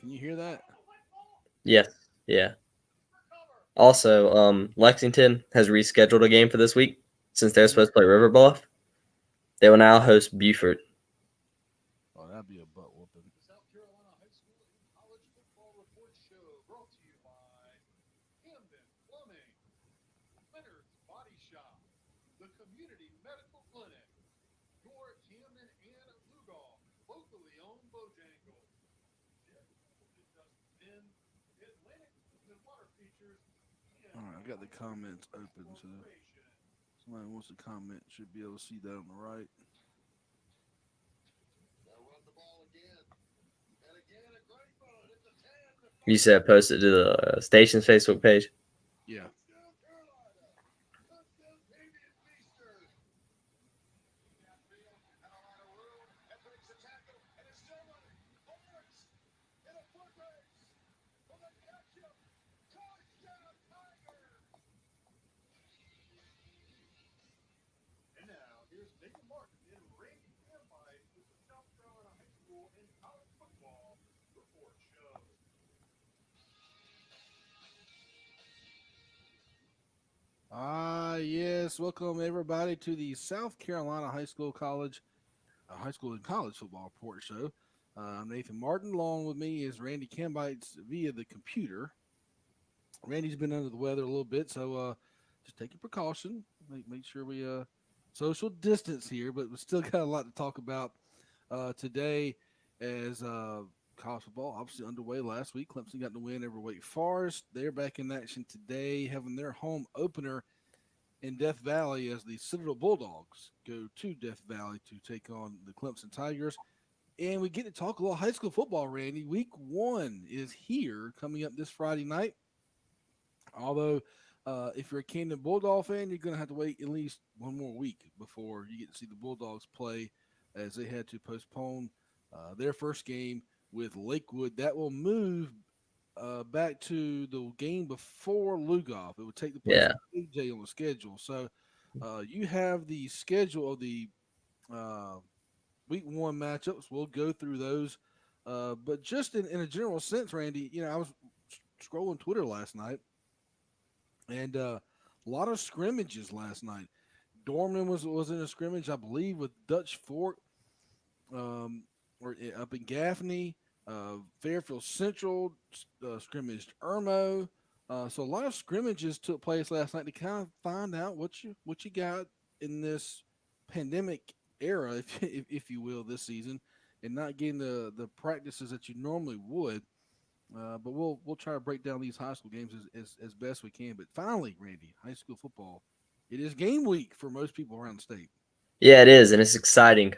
Can you hear that? Yes. Yeah. Also, Lexington has rescheduled a game for this week since they're Mm-hmm. supposed to play River Bluff. They will now host Beaufort. Oh, that'd be a butt whooping. All right, I've got the comments open, so somebody wants to comment should be able to see that on the right. You said post it to the station's Facebook page. Yeah. Yes. Welcome everybody to the South Carolina High School and College Football Report Show. I'm Nathan Martin. Along with me is Randy Cambites via the computer. Randy's been under the weather a little bit, so just take your precaution. Make sure we social distance here, but we still got a lot to talk about today as college football obviously underway last week. Clemson got the win over Wake Forest. They're back in action today, having their home opener in Death Valley as the Citadel Bulldogs go to Death Valley to take on the Clemson Tigers. And we get to talk a little high school football, Randy. Week one is here coming up this Friday night. Although, if you're a Camden Bulldog fan, you're going to have to wait at least one more week before you get to see the Bulldogs play, as they had to postpone their first game with Lakewood. That will move back to the game before Lugoff. It would take the place Yeah. of AJ on the schedule. So you have the schedule of the uh, week one matchups. We'll go through those. But just in a general sense, Randy, I was scrolling Twitter last night and a lot of scrimmages last night. Dorman was in a scrimmage, I believe, with Dutch Fork, um, up in Gaffney. Fairfield Central scrimmaged Irmo. So a lot of scrimmages took place last night to kind of find out what you got in this pandemic era, if you will, this season, and not getting the practices that you normally would. But we'll try to break down these high school games as best we can. But finally, Randy, high school football, it is game week for most people around the state. Yeah, it is, and it's exciting.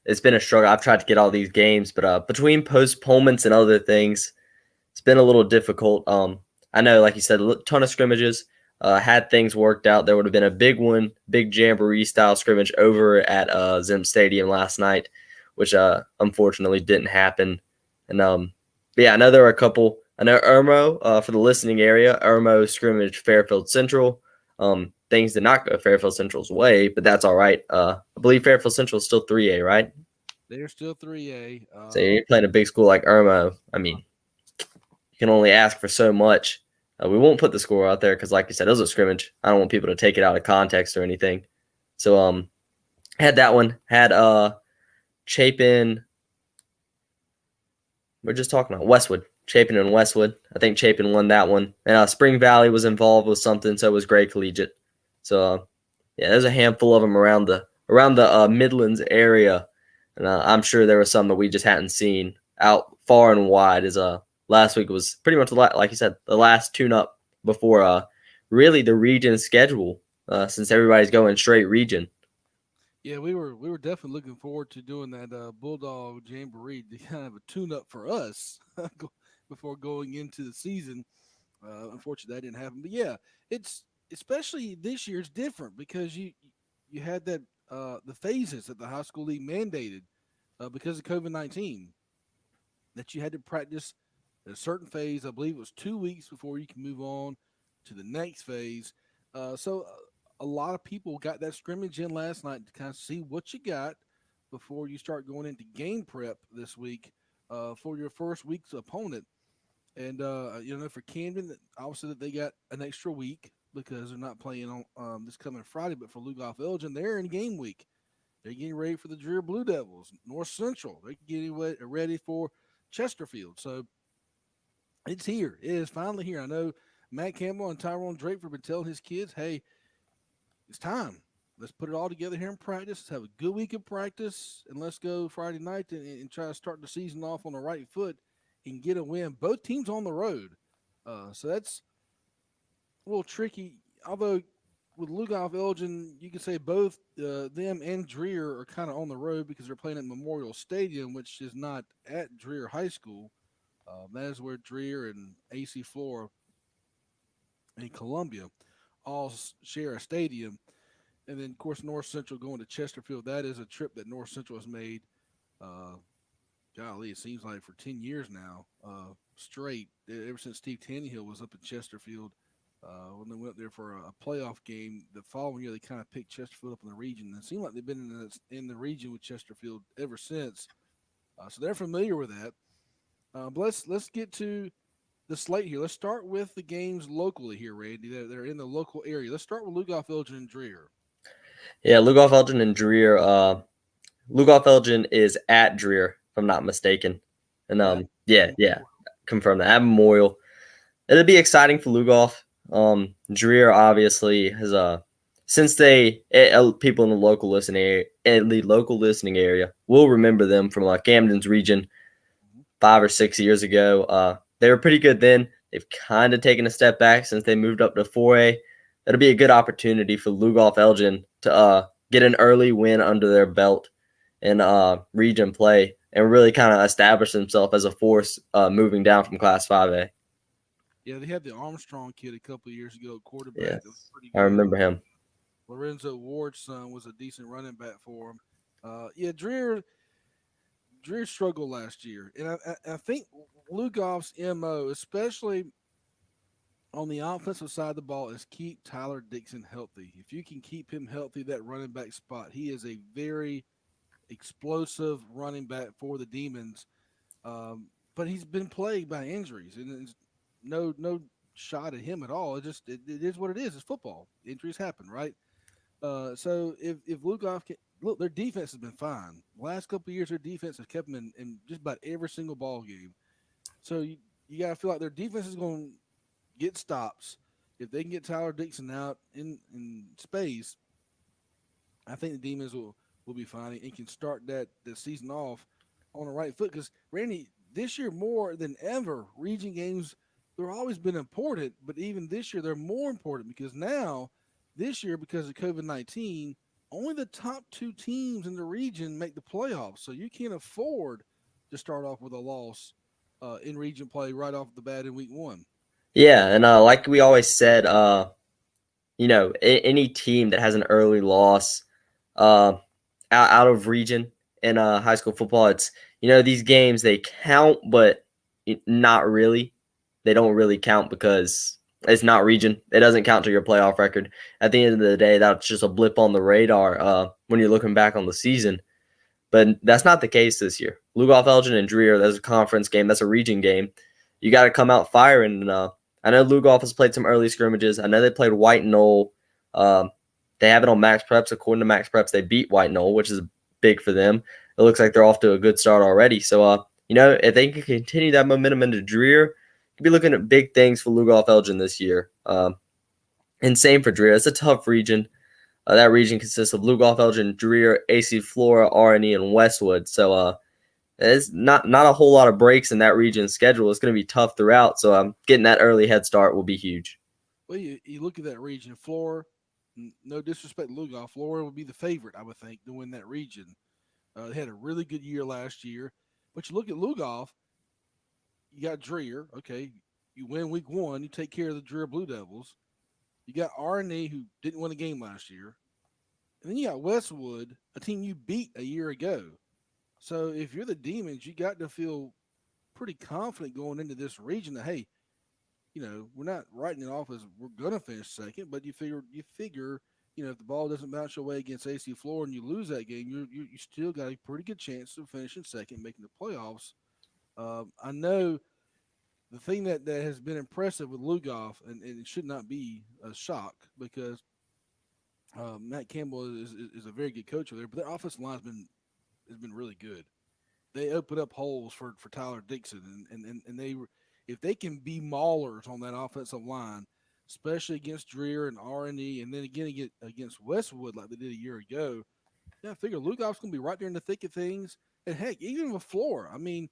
It's been a struggle. I've tried to get all these games, but between postponements and other things, it's been a little difficult. I know, like you said, a ton of scrimmages. Had things worked out, there would have been a big one, big jamboree style scrimmage over at Zim Stadium last night, which unfortunately didn't happen. And but yeah, I know there were a couple. I know Irmo, for the listening area, Irmo scrimmage Fairfield Central. Things did not go Fairfield Central's way, but that's all right. I believe Fairfield Central is still 3A, right? They're still 3A. So you're playing a big school like Irmo. I mean, you can only ask for so much. We won't put the score out there because, like you said, it was a scrimmage. I don't want people to take it out of context or anything. So, had that one. Had Chapin. We're just talking about Westwood. Chapin and Westwood. I think Chapin won that one. And Spring Valley was involved with something, so was Gray Collegiate. So, yeah, there's a handful of them around the Midlands area, and I'm sure there were some that we just hadn't seen out far and wide. As last week was pretty much like you said, the last tune-up before really the region schedule, since everybody's going straight region. Yeah, we were definitely looking forward to doing that Bulldog Jamboree to kind of a tune up for us before going into the season. Unfortunately, that didn't happen. But yeah, it's especially this year. It's different because you had that the phases that the high school league mandated because of COVID-19 that you had to practice a certain phase. I believe it was 2 weeks before you can move on to the next phase. So a lot of people got that scrimmage in last night to kind of see what you got before you start going into game prep this week for your first week's opponent. And for Camden, obviously that they got an extra week because they're not playing on this coming Friday. But for Lugoff Elgin, they're in game week. They're getting ready for the Dreer Blue Devils. North Central, they're getting ready for Chesterfield. So it's here. It is finally here. I know Matt Campbell and Tyrone Drake have been telling his kids, hey, it's time. Let's put it all together here in practice. Let's have a good week of practice, and let's go Friday night and try to start the season off on the right foot and get a win. Both teams on the road. So that's a little tricky. Although with Lugoff Elgin, you could say both them and Dreer are kind of on the road because they're playing at Memorial Stadium, which is not at Dreer High School. That is where Dreer and AC Flora and Columbia all share a stadium. And then, of course, North Central going to Chesterfield. That is a trip that North Central has made. Uh, Golly, it seems like for 10 years now, straight, ever since Steve Tannehill was up in Chesterfield. When they went there for a playoff game, the following year they kind of picked Chesterfield up in the region. And it seemed like they've been in the region with Chesterfield ever since. So they're familiar with that. But let's get to the slate here. Let's start with the games locally here, Randy. They're in the local area. Let's start with Lugoff, Elgin, and Dreer. Yeah, Lugoff Elgin and Dreer. Lugoff Elgin is at Dreer, if I'm not mistaken. And yeah, confirm that at Memorial. It'll be exciting for Lugoff. Dreer obviously has since people in the local listening area will remember them from Camden's region 5 or 6 years ago. They were pretty good then. They've kind of taken a step back since they moved up to 4A. That'll be a good opportunity for Lugoff Elgin to get an early win under their belt in region play and really kind of establish themselves as a force moving down from Class 5A. Yeah, they had the Armstrong kid a couple of years ago, quarterback. Yes, That was pretty I good. remember him. Lorenzo Ward's son was a decent running back for him. Dreer struggled last year, and I think Lugoff's mo, especially on the offensive side of the ball, is keep Tyler Dixon healthy. If you can keep him healthy, that running back spot, he is a very explosive running back for the Demons. But he's been plagued by injuries, and it's no shot at him at all. It is what it is. It's football. Injuries happen, right? So if Lugoff can look, their defense has been fine. Last couple of years, their defense has kept them in just about every single ball game. So you got to feel like their defense is going to get stops. If they can get Tyler Dixon out in space, I think the Demons will be fine and can start that season off on the right foot. Because Randy, this year more than ever, region games they've always been important, but even this year they're more important because now this year because of COVID-19, only the top two teams in the region make the playoffs. So you can't afford to start off with a loss in region play right off the bat in week one. Yeah, and like we always said, any team that has an early loss out of region in high school football, it's these games they count, but not really. They don't really count because it's not region. It doesn't count to your playoff record. At the end of the day, that's just a blip on the radar when you're looking back on the season. But that's not the case this year. Lugoff, Elgin, and Dreer, that's a conference game. That's a region game. You got to come out firing. And I know Lugoff has played some early scrimmages. I know they played White Knoll. They have it on Max Preps. According to Max Preps, they beat White Knoll, which is big for them. It looks like they're off to a good start already. So, if they can continue that momentum into Dreer, you'll be looking at big things for Lugoff Elgin this year. And same for Dreer. It's a tough region. That region consists of Lugoff, Elgin, Dreer, AC Flora, R&E, and Westwood. So there's not a whole lot of breaks in that region's schedule. It's going to be tough throughout. So getting that early head start will be huge. Well, you look at that region, Flora. No disrespect to Lugoff, Flora would be the favorite, I would think, to win that region. They had a really good year last year. But you look at Lugoff, you got Dreer. Okay, you win week one, you take care of the Dreer Blue Devils. You got R&E, who didn't win a game last year. And then you got Westwood, a team you beat a year ago. So if you're the Demons, you got to feel pretty confident going into this region that, hey, we're not writing it off as we're gonna finish second, but you figure, if the ball doesn't bounce your way against AC Florida and you lose that game, you still got a pretty good chance of finishing second, making the playoffs. I know the thing that has been impressive with Lugoff, and it should not be a shock because Matt Campbell is a very good coach over there, but their offensive line has been really good. They open up holes for Tyler Dixon, and they if they can be maulers on that offensive line, especially against Dreer and R&E, and then again against Westwood like they did a year ago. Yeah, I figure Lugoff's going to be right there in the thick of things. And heck, even with Flora, I mean,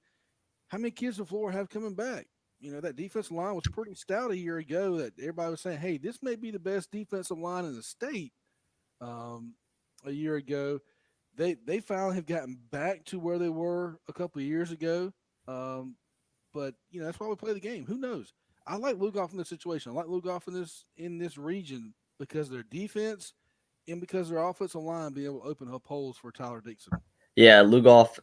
how many kids with Flora have coming back? That defensive line was pretty stout a year ago that everybody was saying, hey, this may be the best defensive line in the state um, a year ago. They finally have gotten back to where they were a couple of years ago. Um, but that's why we play the game. Who knows? I like Lugoff in this situation. I like Lugoff in this region because their defense and because their offensive line being able to open up holes for Tyler Dixon. Yeah, Lugoff,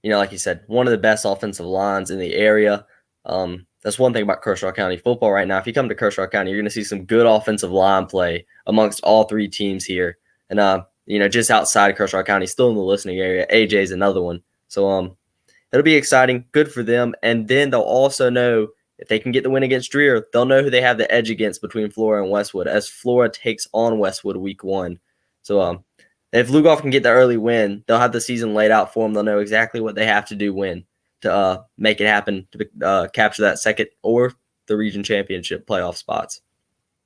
like you said, one of the best offensive lines in the area. That's one thing about Kershaw County football right now. If you come to Kershaw County, you're going to see some good offensive line play amongst all three teams here. And, just outside of Kershaw County, still in the listening area, AJ's another one. So it'll be exciting, good for them. And then they'll also know if they can get the win against Dreer, they'll know who they have the edge against between Flora and Westwood as Flora takes on Westwood week 1. So if Lugoff can get the early win, they'll have the season laid out for them. They'll know exactly what they have to do to make it happen to capture that second or the region championship playoff spots.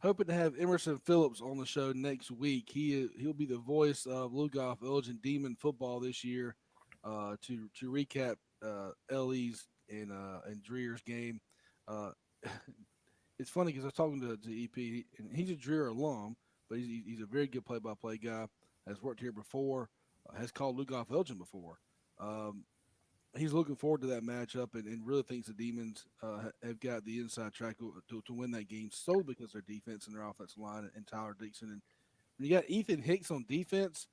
Hoping to have Emerson Phillips on the show next week. He'll be the voice of Lugoff Elgin Demon football this year to recap LE's and Dreer's game. Uh, it's funny because I was talking to EP, and he's a Dreer alum, but he's a very good play-by-play guy. Has worked here before, has called Lugoff Elgin before. Um, he's looking forward to that matchup and really thinks the Demons have got the inside track to win that game solely because their defense and their offensive line and Tyler Dixon. And when you got Ethan Hicks on defense,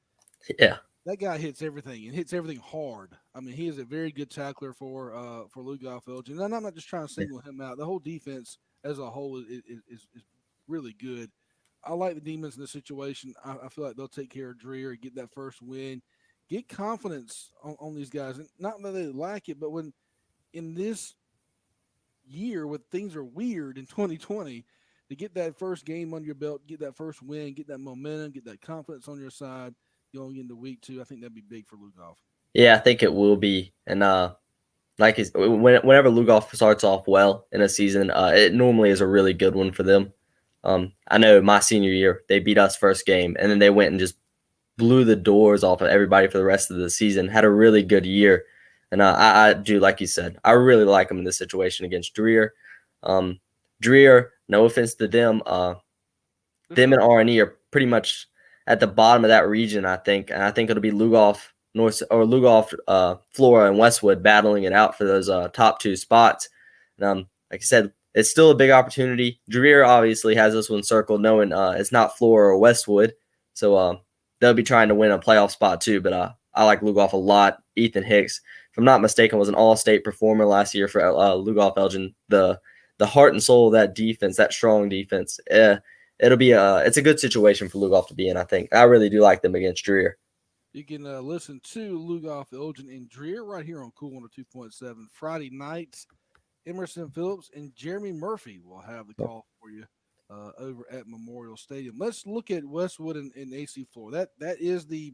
Yeah. that guy hits everything and hits everything hard. I mean, he is a very good tackler for Lugoff Elgin. And I'm not just trying to single him out. The whole defense as a whole is really good. I like the Demons in this situation. I feel like they'll take care of Dreer and get that first win. Get confidence on these guys. And not that they lack it, but when in this year when things are weird in 2020, to get that first game on your belt, get that first win, get that momentum, get that confidence on your side going into week 2, I think that'd be big for Lugoff. Yeah, I think it will be. And whenever Lugoff starts off well in a season, it normally is a really good one for them. I know my senior year, they beat us first game, and then they went and just blew the doors off of everybody for the rest of the season, had a really good year. And I do, like you said, I really like them in this situation against Dreer. Dreer, no offense to them, them and R&E are pretty much at the bottom of that region, I think. And I think it'll be Lugoff, Flora, and Westwood battling it out for those top 2 spots. And like I said, it's still a big opportunity. Dreer obviously has this one circled, knowing it's not Flora or Westwood. So they'll be trying to win a playoff spot too. But I like Lugoff a lot. Ethan Hicks, if I'm not mistaken, was an all-state performer last year for Lugoff Elgin. The heart and soul of that defense, that strong defense. It'll be it's a good situation for Lugoff to be in, I think. I really do like them against Dreer. You can listen to Lugoff Elgin and Dreer right here on Cool 102.7 Friday nights. Emerson Phillips and Jeremy Murphy will have the call for you over at Memorial Stadium. Let's look at Westwood and AC Flora. That is the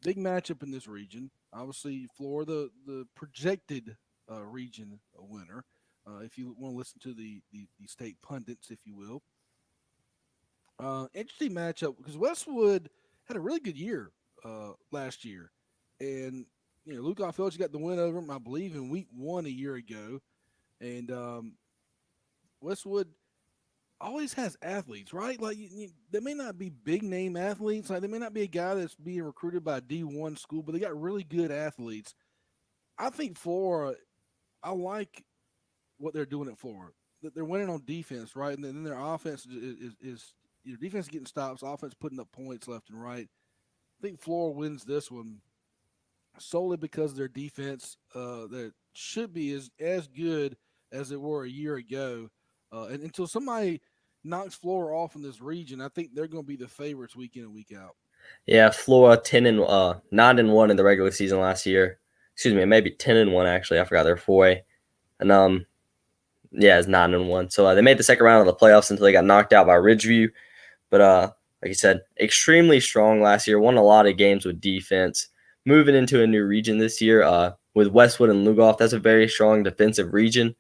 big matchup in this region. Obviously, Flora, the projected region winner. If you want to listen to the state pundits, if you will. Interesting matchup because Westwood had a really good year last year, and Lugoff Elgin got the win over him, I believe, in week 1 a year ago. And Westwood always has athletes, right? Like they may not be big name athletes, like they may not be a guy that's being recruited by a D1 school, but they got really good athletes. I think Flora, I like what they're doing at Flora. That they're winning on defense, right? And then their offense is defense getting stops, offense putting up points left and right. I think Flora wins this one solely because their defense that should be as good as they were a year ago. And until somebody knocks Flora off in this region, I think they're going to be the favorites week in and week out. Yeah, Flora 9-1 in the regular season last year. excuse me, maybe 10-1 actually. I forgot they're 4A, and yeah, it's 9-1. So they made the second round of the playoffs until they got knocked out by Ridgeview. But like you said, extremely strong last year. Won a lot of games with defense. Moving into a new region this year with Westwood and Lugoff, that's a very strong defensive region.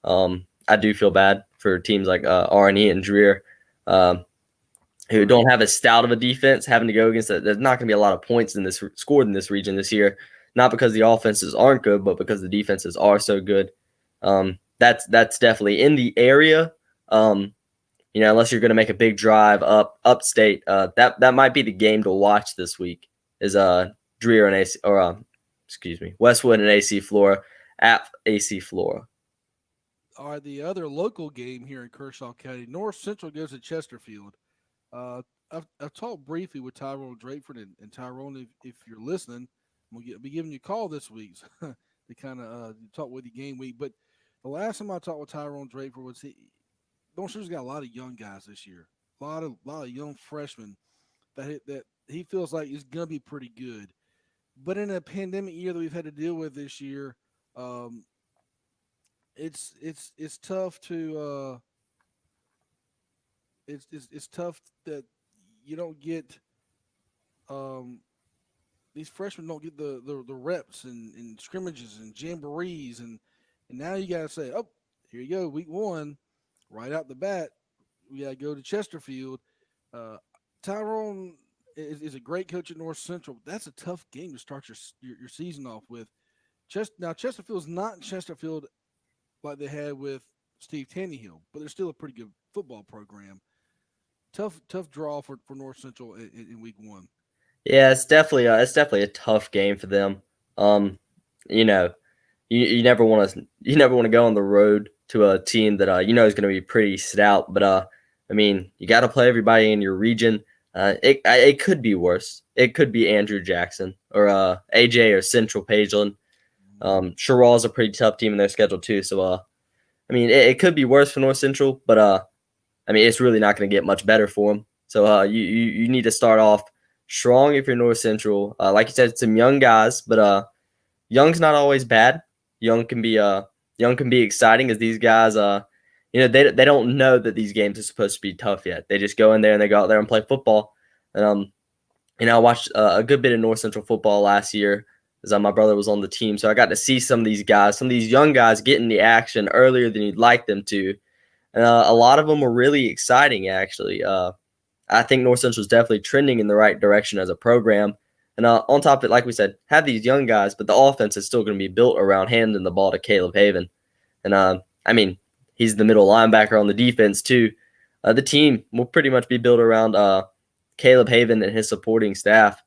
I do feel bad for teams like R&E and Dreer, who don't have as stout of a defense, having to go against that. There's not going to be a lot of points in this scored in this region this year. Not because the offenses aren't good, but because the defenses are so good. That's definitely in the area. Unless you're going to make a big drive upstate, that might be the game to watch this week. Is Dreer and AC, or Westwood and AC Flora at AC Flora. All right, the other local game here in Kershaw County, North Central goes to Chesterfield. I've talked briefly with Tyrone Drakeford, and Tyrone, if you're listening, we'll be giving you a call this week to kind of talk with you game week. But the last time I talked with Tyrone Drakeford was North Central's got a lot of young guys this year, a lot of young freshmen that he feels like is gonna be pretty good. But in a pandemic year that we've had to deal with this year, it's tough to it's tough that you don't get um, these freshmen don't get the reps and scrimmages and jamborees and now you gotta say, oh, here you go, week one, right out the bat, we gotta go to Chesterfield. Uh, Tyrone is a great coach at North Central. That's a tough game to start your season off with. Now Chesterfield's not Chesterfield like they had with Steve Tannehill, but they're still a pretty good football program. Tough draw for North Central in week one. Yeah, it's definitely a tough game for them. You know, you never want to go on the road to a team that is going to be pretty stout. But I mean, you got to play everybody in your region. It could be worse. It could be Andrew Jackson or AJ or Central Pageland. Sherrall is a pretty tough team in their schedule too. So I mean, it could be worse for North Central, but I mean, it's really not going to get much better for them. So you need to start off strong if you're North Central. Like you said, some young guys, but young's not always bad. Young can be exciting as these guys they don't know that these games are supposed to be tough yet. They just go in there and they go out there and play football. And I watched a good bit of North Central football last year as my brother was on the team, so I got to see some of these young guys getting the action earlier than you'd like them to. And a lot of them were really exciting, actually. I think North Central is definitely trending in the right direction as a program. And on top of it, like we said, have these young guys, but the offense is still going to be built around handing the ball to Caleb Haven. And I mean, he's the middle linebacker on the defense too. The team will pretty much be built around Caleb Haven and his supporting staff.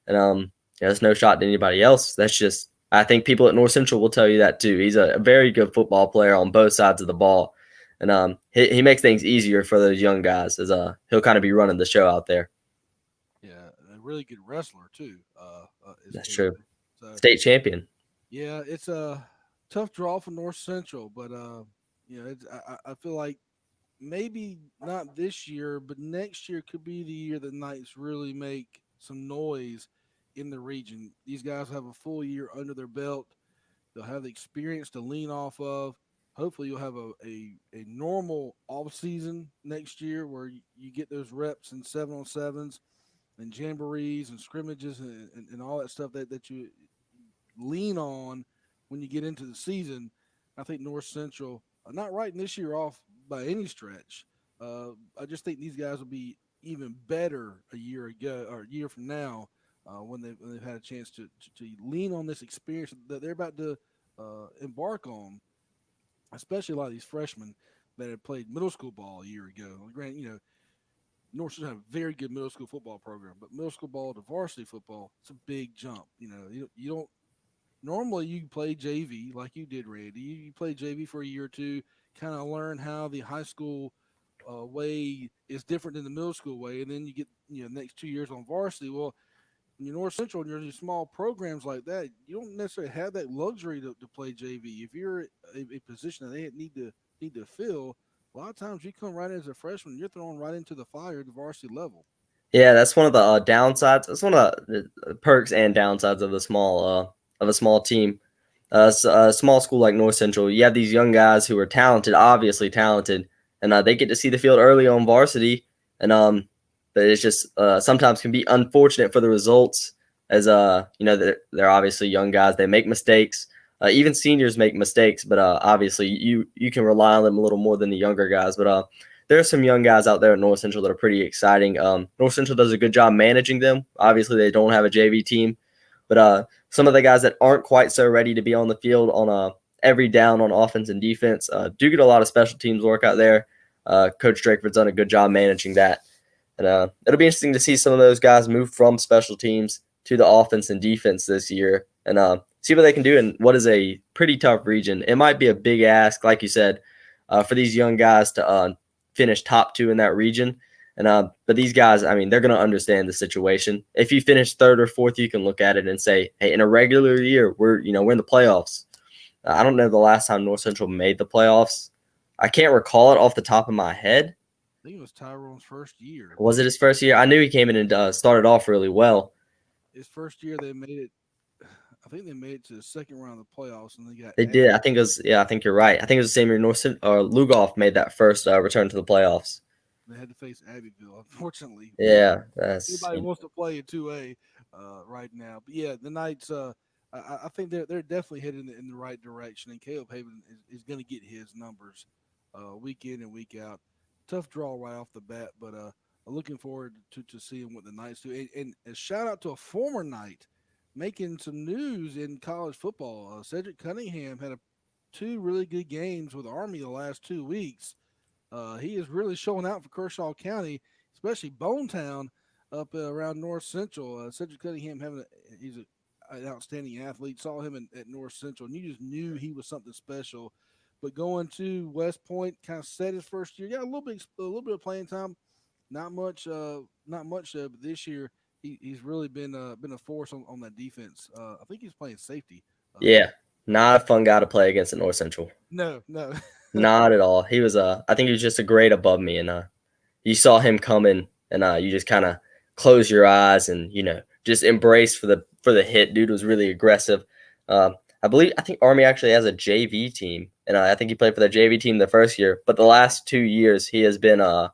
And there's no shot to anybody else. That's just, I think people at North Central will tell you that too. He's a very good football player on both sides of the ball. And he makes things easier for those young guys as he'll kind of be running the show out there. Yeah, a really good wrestler too. That's true. So, state champion. Yeah, it's a tough draw for North Central, but I feel like maybe not this year, but next year could be the year the Knights really make some noise in the region. These guys have a full year under their belt. They'll have the experience to lean off of. Hopefully, you'll have a normal off season next year where you get those reps and 7-on-7s and jamborees and scrimmages and all that stuff that you lean on when you get into the season. I think North Central, not writing this year off by any stretch. I just think these guys will be even better a year ago or a year from now when they've had a chance to lean on this experience that they're about to embark on. Especially a lot of these freshmen that had played middle school ball a year ago. Granted, North Central have a very good middle school football program, but middle school ball to varsity football, it's a big jump. You don't normally you play JV like you did, Randy. You play JV for a year or two, kind of learn how the high school way is different than the middle school way, and then you get next 2 years on varsity. Well, when you're North Central and you're in small programs like that, you don't necessarily have that luxury to play JV. If you're a position that they need to fill, a lot of times you come right in as a freshman, you're thrown right into the fire at the varsity level. Yeah, that's one of the downsides. That's one of the perks and downsides of the small of a small team, a small school like North Central. You have these young guys who are talented, obviously talented, and they get to see the field early on varsity, and but it's just sometimes can be unfortunate for the results, as they're obviously young guys. They make mistakes. Even seniors make mistakes, but obviously you can rely on them a little more than the younger guys. But there are some young guys out there at North Central that are pretty exciting. North Central does a good job managing them. Obviously, they don't have a JV team, but some of the guys that aren't quite so ready to be on the field on every down on offense and defense do get a lot of special teams work out there. Coach Drakeford's done a good job managing that. And it'll be interesting to see some of those guys move from special teams to the offense and defense this year and see what they can do in what is a pretty tough region. It might be a big ask, like you said, for these young guys to finish top 2 in that region. And but these guys, I mean, they're going to understand the situation. If you finish 3rd or 4th, you can look at it and say, hey, in a regular year, we're in the playoffs. I don't know the last time North Central made the playoffs. I can't recall it off the top of my head. I think it was Tyrone's first year. Was it his first year? I knew he came in and started off really well. His first year, they made it. I think they made it to the second round of the playoffs, and they got. They did. I think it was. Yeah, I think you're right. I think it was the same year Lugoff made that first return to the playoffs. They had to face Abbeville, unfortunately. Yeah, that's. Anybody wants to play in 2A right now, but yeah, the Knights. I think they're definitely heading in the right direction, and Caleb Haven is going to get his numbers week in and week out. Tough draw right off the bat, but looking forward to seeing what the Knights do. And a shout out to a former Knight making some news in college football. Cedric Cunningham had 2 really good games with Army the last 2 weeks. He is really showing out for Kershaw County, especially Bonetown up around North Central. Cedric Cunningham he's an outstanding athlete. Saw him at North Central, and you just knew he was something special. But going to West Point, kind of set his first year. Yeah, a little bit of playing time, not much. But this year he's really been a force on that defense. I think he's playing safety. Yeah, not a fun guy to play against at North Central. No. Not at all. He was I think he was just a grade above me, and you saw him coming, and you just kind of close your eyes and just embrace for the hit. Dude was really aggressive. I think Army actually has a JV team, and I think he played for the JV team the first year. But the last 2 years, he has been on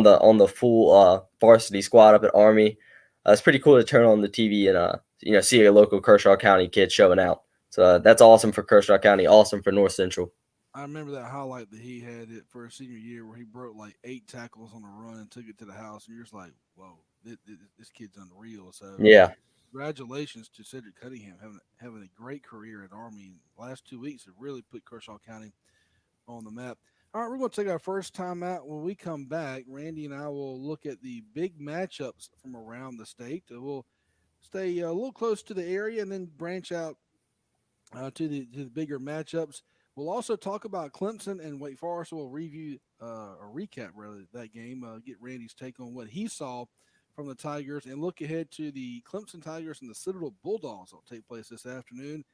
the full varsity squad up at Army. It's pretty cool to turn on the TV and see a local Kershaw County kid showing out. So that's awesome for Kershaw County, awesome for North Central. I remember that highlight that he had it for his senior year where he broke like 8 tackles on a run and took it to the house, and you're just like, whoa, this kid's unreal. So Yeah. congratulations to Cedric Cunningham having a great career at Army. The last 2 weeks have really put Kershaw County on the map. All right, we're going to take our first time out. When we come back, Randy and I will look at the big matchups from around the state. We'll stay a little close to the area and then branch out to the bigger matchups. We'll also talk about Clemson and Wake Forest. We'll review or recap rather that game. Get Randy's take on what he saw from the Tigers and look ahead to the Clemson Tigers and the Citadel Bulldogs that will take place this afternoon.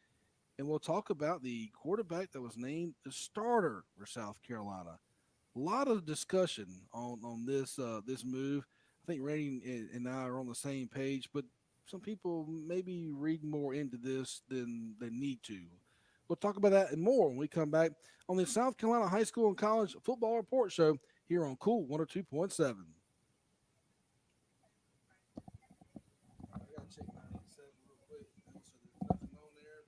And we'll talk about the quarterback that was named the starter for South Carolina. A lot of discussion on this move. I think Randy and I are on the same page, but some people maybe read more into this than they need to. We'll talk about that and more when we come back on the South Carolina High School and College Football Report Show here on Cool 102.7. I gotta check 987 real quick. So there's nothing on there.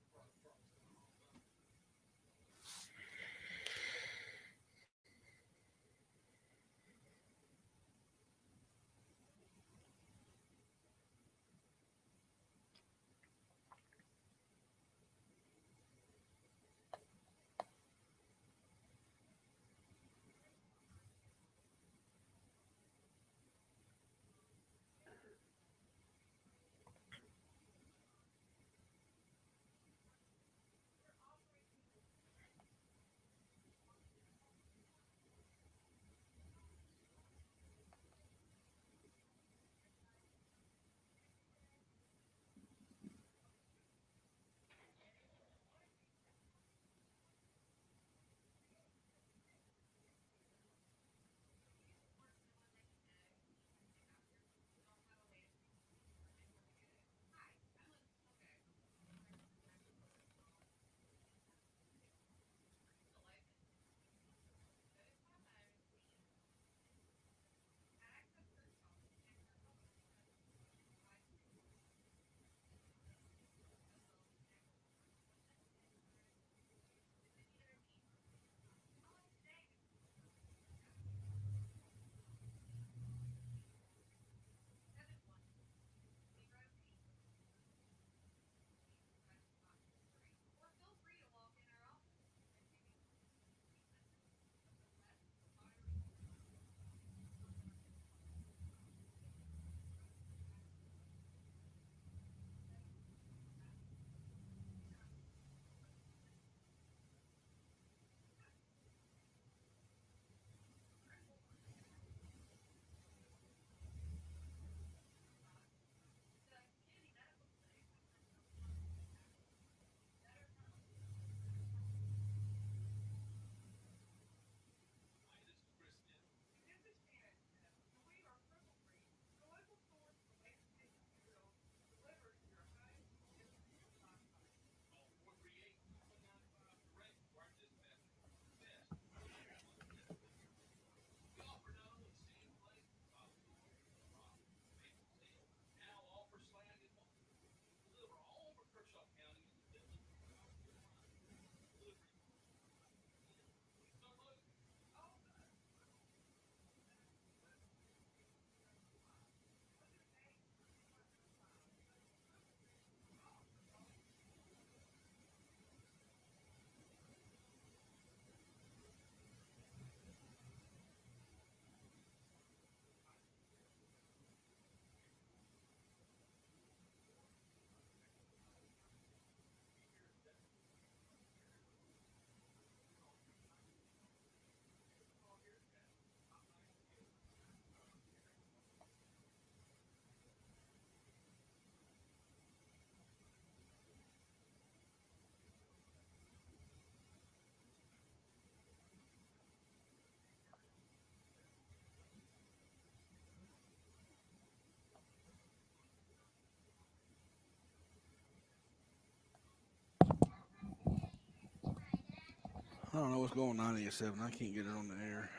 I don't know what's going on 98.7. I can't get it on the air.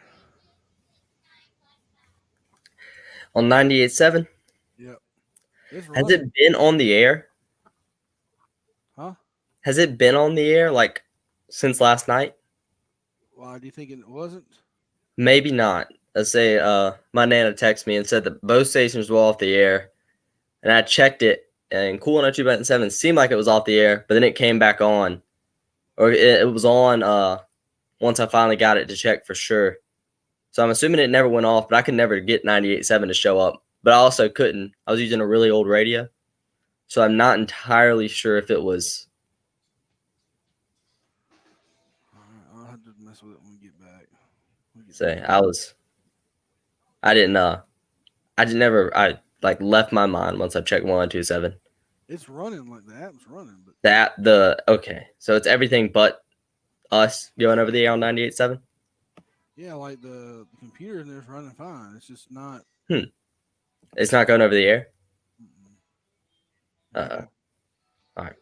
On 98.7? Yep. It's Has running. it been on the air? Huh? Has it been on the air like since last night? Why do you think it wasn't? Maybe not. Let's say my nana texted me and said that both stations were off the air, and I checked it, and Cool 102.7 seemed like it was off the air, but then it came back on, or it was on once I finally got it to check for sure. So I'm assuming it never went off, but I could never get 98.7 to show up. But I also couldn't. I was using a really old radio, so I'm not entirely sure if it was. All right, I'll have to mess with it when we get back. When we get to Say it. I didn't I just never I like left my mind once I checked 102.7. It's running like the app's running, but That the okay, so it's everything but us going over the air on 98.7. yeah, like the computer in there's running fine. It's just not. It's not going over the air. Mm-mm. Uh Okay. oh. All right.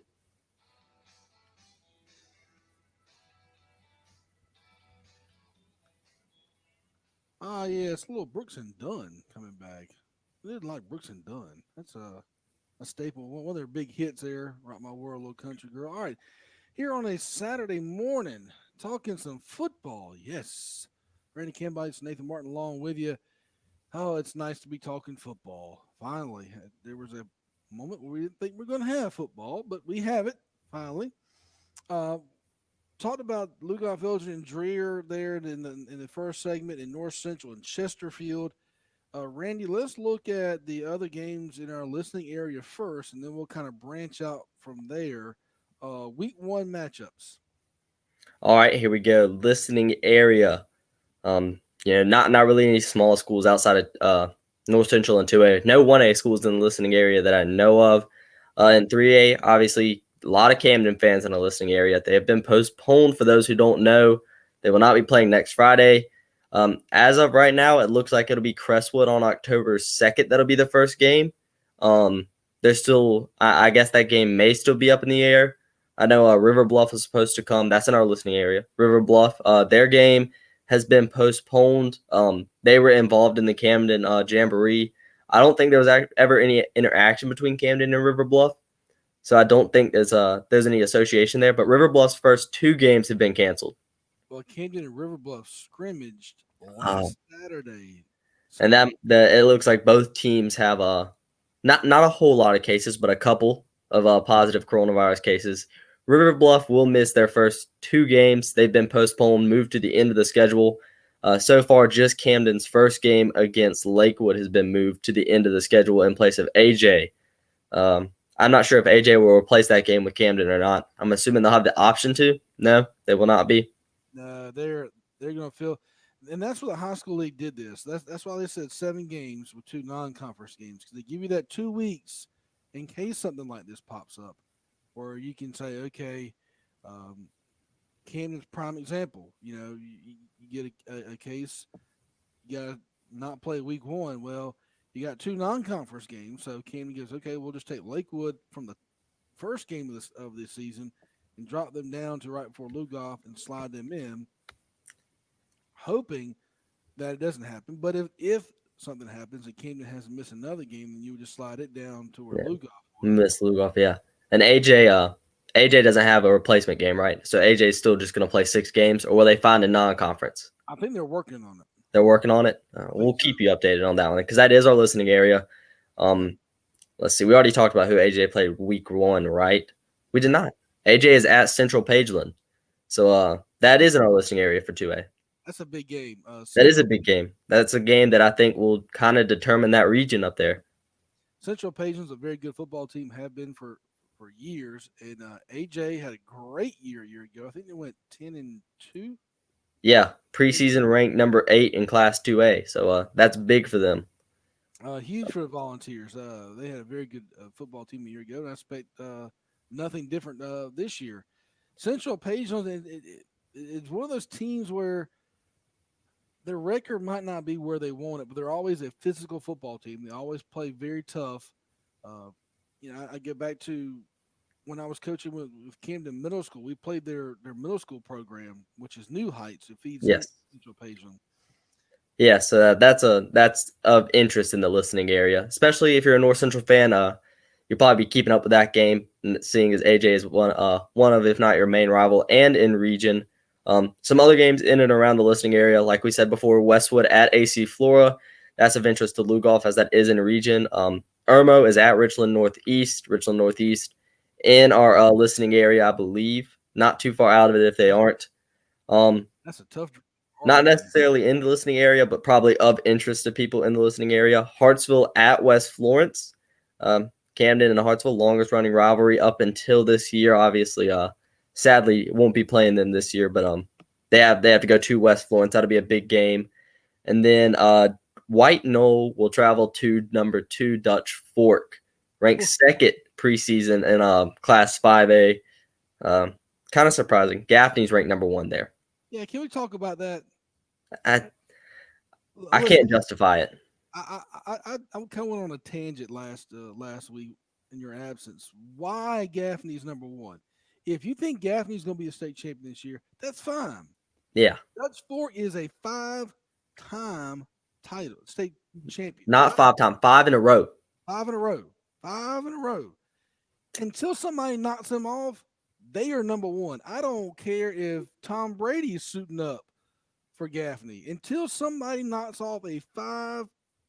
Ah, yeah, it's a little Brooks and Dunn coming back. I didn't like Brooks and Dunn. That's a staple. One of their big hits there. Rock My World, Little Country Girl. All right, here on a Saturday morning, talking some football. Yes, Randy Cambites, Nathan Martin, along with you. Oh, it's nice to be talking football. Finally, there was a moment where we didn't think we are going to have football, but we have it finally. Uh, Talked about Lugoff, Elgin, and Dreer there in the first segment in North Central and Chesterfield. Randy, let's look at the other games in our listening area first, and then we'll kind of branch out from there. Week one matchups. All right, here we go. Listening area. Not really any small schools outside of North Central and 2A. No 1A schools in the listening area that I know of. In 3A, obviously, a lot of Camden fans in the listening area. They have been postponed for those who don't know. They will not be playing next Friday. As of right now, it looks like it'll be Crestwood on October 2nd. That'll be the first game. There's still, I guess that game may still be up in the air. I know River Bluff is supposed to come. That's in our listening area. River Bluff, their game has been postponed. They were involved in the Camden Jamboree. I don't think there was ever any interaction between Camden and River Bluff, so I don't think there's any association there. But River Bluff's first two games have been canceled. Well, Camden and River Bluff scrimmaged Um, last Saturday. and So, it looks like both teams have not a whole lot of cases, but a couple of positive coronavirus cases. River Bluff will miss their first two games. They've been postponed, moved to the end of the schedule. So far, just Camden's first game against Lakewood has been moved to the end of the schedule in place of AJ. I'm not sure if AJ will replace that game with Camden or not. I'm assuming they'll have the option to. No, they will not be. they're going to feel, and that's what the high school league did this. That's why they said 7 games with 2 non-conference games, because they give you that 2 weeks in case something like this pops up, where you can say, okay, um, Camden's prime example. You get a case, you got to not play week one. Well, you got 2 non-conference games, so Camden goes, okay, we'll just take Lakewood from the first game of this season and drop them down to right before Lugoff and slide them in, hoping that it doesn't happen. But if something happens and Camden has to miss another game, then you would just slide it down to where Yeah, Lugoff was. miss Lugoff, yeah. And AJ doesn't have a replacement game, right? So AJ is still just going to play 6 games, or will they find a non-conference? I think they're working on it. They're working on it. I We'll think so. keep you updated on that one because that is our listening area. Let's see. We already talked about who AJ played week one, right? We did not. AJ is at Central Pageland, so that is in our listening area for 2A. That's a big game. That is a big game. That's a game that I think will kind of determine that region up there. Central Pageland's a very good football team, have been for years, and AJ had a great year a year ago. I think they went 10-2. Yeah, preseason ranked number 8 in Class 2A, so that's big for them. Huge for the Volunteers. They had a very good football team a year ago, and I expect nothing different this year. Central Pageland, it's one of those teams where their record might not be where they want it, but they're always a physical football team. They always play very tough. I get back to when I was coaching with Camden Middle School, we played their middle school program, which is New Heights. It feeds into Yes. Central Pageland. Yeah, so that's of interest in the listening area, especially if you're a North Central fan. You'll probably be keeping up with that game, seeing as AJ is one of, if not your main rival, and in region. Some other games in and around the listening area, like we said before, Westwood at AC Flora. That's of interest to Lugoff as that is in region. Irmo is at Richland Northeast, in our listening area, I believe. Not too far out of it if they aren't. Um, That's a tough Not game. necessarily in the listening area, but probably of interest to people in the listening area. Hartsville at West Florence. Camden and Hartsville, longest running rivalry up until this year. Obviously, sadly, won't be playing them this year, but they have to go to West Florence. That'll be a big game. And then White Knoll will travel to number 2 Dutch Fork, ranked second preseason in Class 5A. Kind of surprising. Gaffney's ranked number 1 there. Yeah, can we talk about that? I Listen, can't justify it. I kind of went on a tangent last week in your absence. Why Gaffney's number 1? If you think Gaffney's going to be a state champion this year, that's fine. Yeah. Dutch Fork is a 5-time title state champion. Not 5 times, 5 in a row. 5 in a row. 5 in a row. Until somebody knocks them off, they are number 1. I don't care if Tom Brady is suiting up for Gaffney. Until somebody knocks off a 5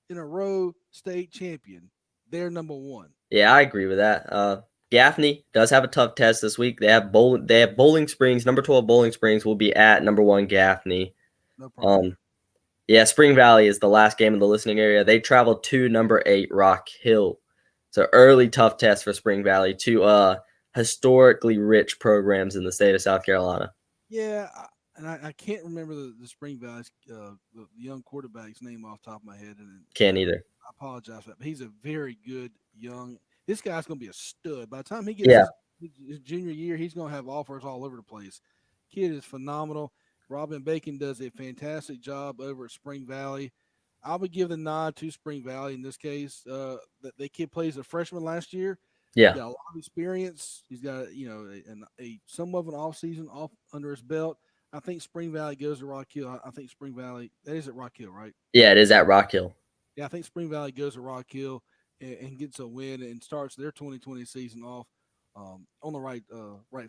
in a row state champion, they're number 1. Yeah, I agree with that. Gaffney does have a tough test this week. They have Bowling Springs. Number 12 Bowling Springs will be at number 1 Gaffney. No problem. Yeah, Spring Valley is the last game in the listening area. They travel to number 8 Rock Hill. So early tough test for Spring Valley, two historically rich programs in the state of South Carolina. Yeah, and I can't remember the Spring Valley's the young quarterback's name off the top of my head. And Can't either. I apologize for that, but he's a very good young. This guy's going to be a stud. By the time he gets his junior year, he's going to have offers all over the place. Kid is phenomenal. Robin Bacon does a fantastic job over at Spring Valley. I would give the nod to Spring Valley in this case. That kid plays a freshman last year. Yeah. He's got a lot of experience. He's got a some of an off season off under his belt. I think Spring Valley goes to Rock Hill. I think Spring Valley, that is at Rock Hill, right? Yeah, it is at Rock Hill. Yeah, I think Spring Valley goes to Rock Hill and gets a win and starts their 2020 season off on the right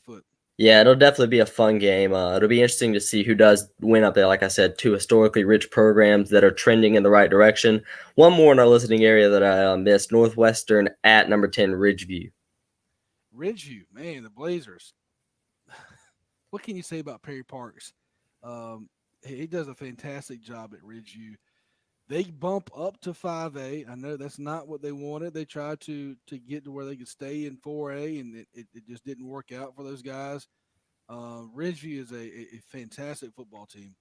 foot. Yeah, it'll definitely be a fun game. It'll be interesting to see who does win up there. Like I said, 2 historically rich programs that are trending in the right direction. One more in our listening area that I missed, Northwestern at number 10 Ridgeview. Ridgeview, man, the Blazers. What can you say about Perry Parks? He does a fantastic job at Ridgeview. They bump up to 5A. I know that's not what they wanted. They tried to get to where they could stay in 4A, and it just didn't work out for those guys. Ridgeview is a fantastic football team.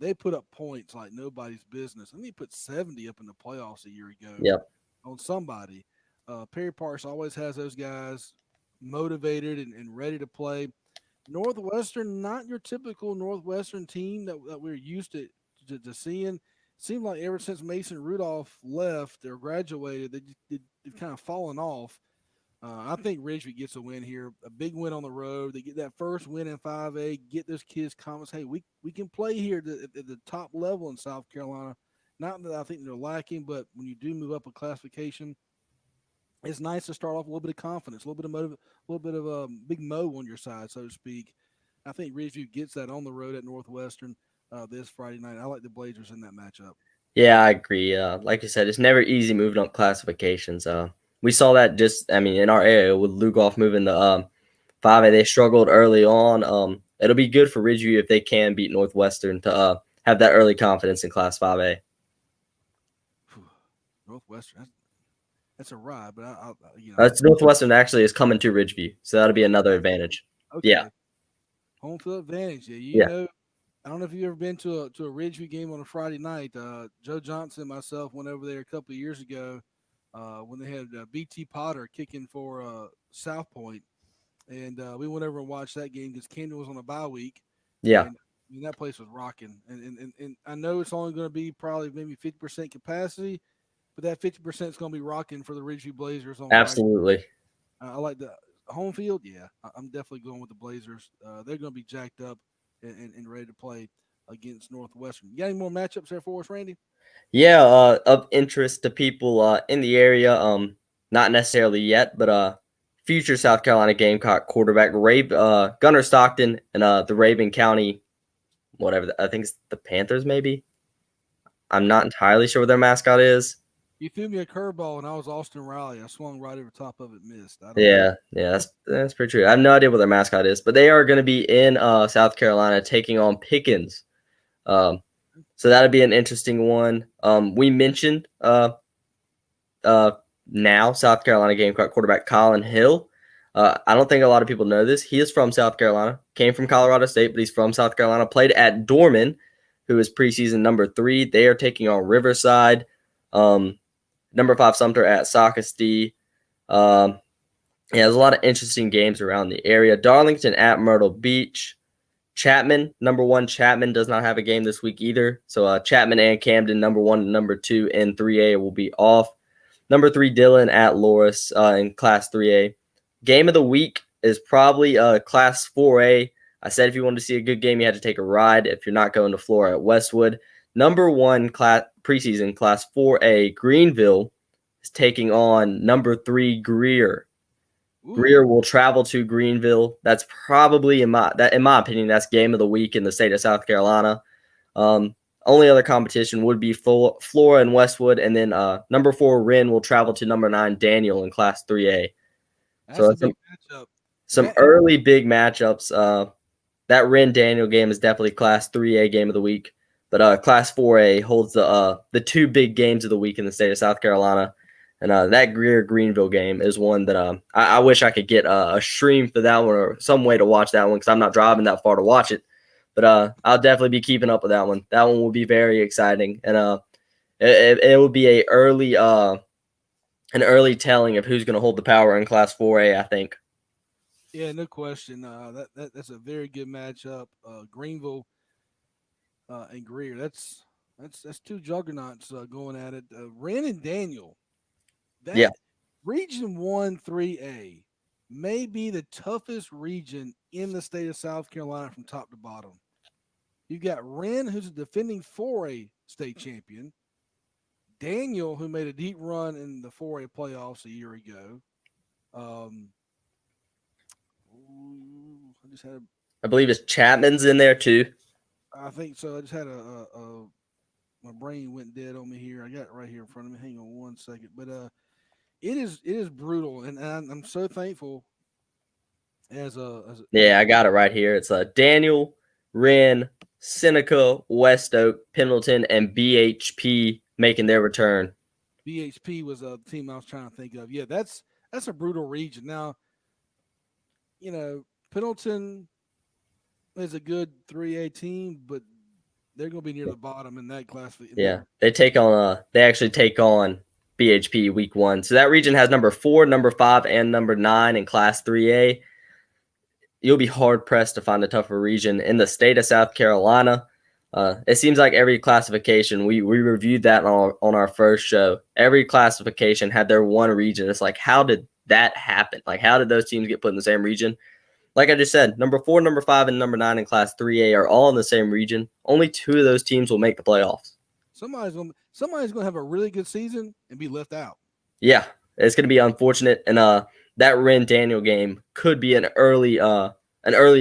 They put up points like nobody's business. I think they put 70 up in the playoffs a year ago on somebody. Perry Parks always has those guys motivated and ready to play. Northwestern, not your typical Northwestern team that we're used to seeing. Seemed like ever since Mason Rudolph left or graduated, they've kind of fallen off. I think Ridgeview gets a win here, a big win on the road. They get that first win in 5A, get those kids confidence. Hey, we can play here at the top level in South Carolina. Not that I think they're lacking, but when you do move up a classification, it's nice to start off a little bit of confidence, a little bit of motive, a little bit of big mo on your side, so to speak. I think Ridgeview gets that on the road at Northwestern this Friday night. I like the Blazers in that matchup. Yeah, I agree. Like you said, it's never easy moving up classifications. We saw that in our area with Lugoff moving to 5A. They struggled early on. It'll be good for Ridgeview if they can beat Northwestern to have that early confidence in Class 5A. Northwestern, that's a ride, but That's Northwestern actually is coming to Ridgeview, so that'll be another advantage. Okay. Yeah. Home field advantage. Yeah, Yeah. know. I don't know if you've ever been to a Ridgeview game on a Friday night. Joe Johnson and myself went over there a couple of years ago when they had BT Potter kicking for South Point, and we went over and watched that game because Camden was on a bye week. Yeah. And that place was rocking. And I know it's only going to be probably maybe 50% capacity, but that 50% is going to be rocking for the Ridgeview Blazers. Absolutely. I like that. home field, yeah, I'm definitely going with the Blazers. They're going to be jacked up and ready to play against Northwestern. You got any more matchups there for us, Randy? Yeah, of interest to people in the area. Not necessarily yet, but future South Carolina Gamecock quarterback Gunnar Stockton and the Raven County, whatever I think it's the Panthers. Maybe I'm not entirely sure what their mascot is. You threw me a curveball, and I was Austin Riley. I swung right over top of it, missed. I don't know. Yeah, that's pretty true. I have no idea what their mascot is, but they are going to be in South Carolina taking on Pickens. Um, so that'd be an interesting one. We mentioned uh, now South Carolina Gamecock quarterback Collin Hill. I don't think a lot of people know this. He is from South Carolina, came from Colorado State, but he's from South Carolina. Played at Dorman, who is preseason number 3. They are taking on Riverside. Number 5 Sumter at Sockasty. Yeah, there's a lot of interesting games around the area. Darlington at Myrtle Beach. Chapman, number 1. Chapman does not have a game this week either. So Chapman and Camden, number 1 and number 2 in 3A will be off. Number 3, Dillon at Loris in Class 3A. Game of the week is probably Class 4A. I said if you wanted to see a good game, you had to take a ride. If you're not going to Flora at Westwood. Number 1 preseason Class 4A, Greenville is taking on number 3, Greer. Ooh. Greer will travel to Greenville. That's probably, in my opinion, that's game of the week in the state of South Carolina. Only other competition would be Flora and Westwood, and then number 4 Wren will travel to number 9 Daniel in Class 3A. That's a big matchup. Some early big matchups. That Wren Daniel game is definitely Class 3A game of the week, but Class 4A holds the 2 big games of the week in the state of South Carolina. And that Greer Greenville game is one that I wish I could get a stream for that one or some way to watch that one because I'm not driving that far to watch it. But I'll definitely be keeping up with that one. That one will be very exciting, and it will be an early telling of who's going to hold the power in Class 4A. I think. Yeah, no question. That's a very good matchup. Greenville and Greer. That's 2 juggernauts going at it. Wren and Daniel. That Region 1 3A may be the toughest region in the state of South Carolina from top to bottom. You've got Wren, who's a defending 4A state champion. Daniel, who made a deep run in the 4A playoffs a year ago. I believe it's Chapman's in there too. I think so. I just had my brain went dead on me here. I got it right here in front of me. Hang on one second. But it is brutal, and I'm so thankful I got it right here. It's Daniel, Wren, Seneca, West Oak, Pendleton, and BHP making their return. BHP was the team I was trying to think of. Yeah, that's a brutal region. Now, Pendleton is a good 3A team, but they're going to be near the bottom in that class. Yeah, they actually take on BHP week 1. So that region has number 4, number 5, and number 9 in Class 3A. You'll be hard-pressed to find a tougher region in the state of South Carolina. It seems like every classification, we reviewed that on our first show. Every classification had their one region. It's like, how did that happen? Like, how did those teams get put in the same region? Like I just said, number 4, number 5, and number 9 in Class 3A are all in the same region. Only 2 of those teams will make the playoffs. Somebody's gonna have a really good season and be left out. Yeah, it's gonna be unfortunate, and that Wren Daniel game could be an early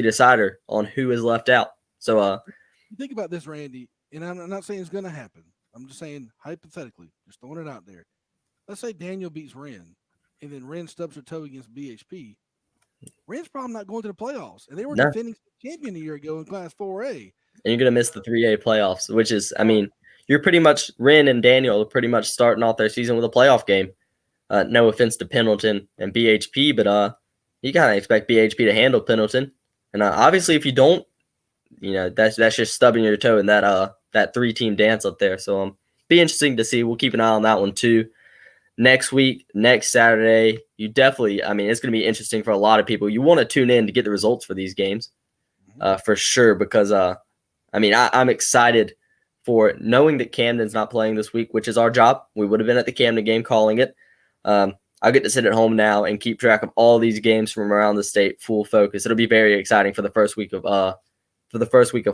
decider on who is left out. So you think about this, Randy, and I'm not saying it's gonna happen. I'm just saying hypothetically, just throwing it out there. Let's say Daniel beats Wren, and then Wren stubs her toe against BHP. Wren's probably not going to the playoffs, and they were defending champion a year ago in Class 4A. And you're gonna miss the 3A playoffs, which is, I mean, you're pretty much Wren and Daniel are pretty much starting off their season with a playoff game. No offense to Pendleton and BHP, but you gotta expect BHP to handle Pendleton. And obviously, if you don't, that's just stubbing your toe in that 3-team dance up there. So be interesting to see. We'll keep an eye on that one too. Next week, next Saturday, it's going to be interesting for a lot of people. You want to tune in to get the results for these games, for sure, because I'm excited for knowing that Camden's not playing this week, which is our job. We would have been at the Camden game calling it. I'll get to sit at home now and keep track of all these games from around the state, full focus. It'll be very exciting for the first week of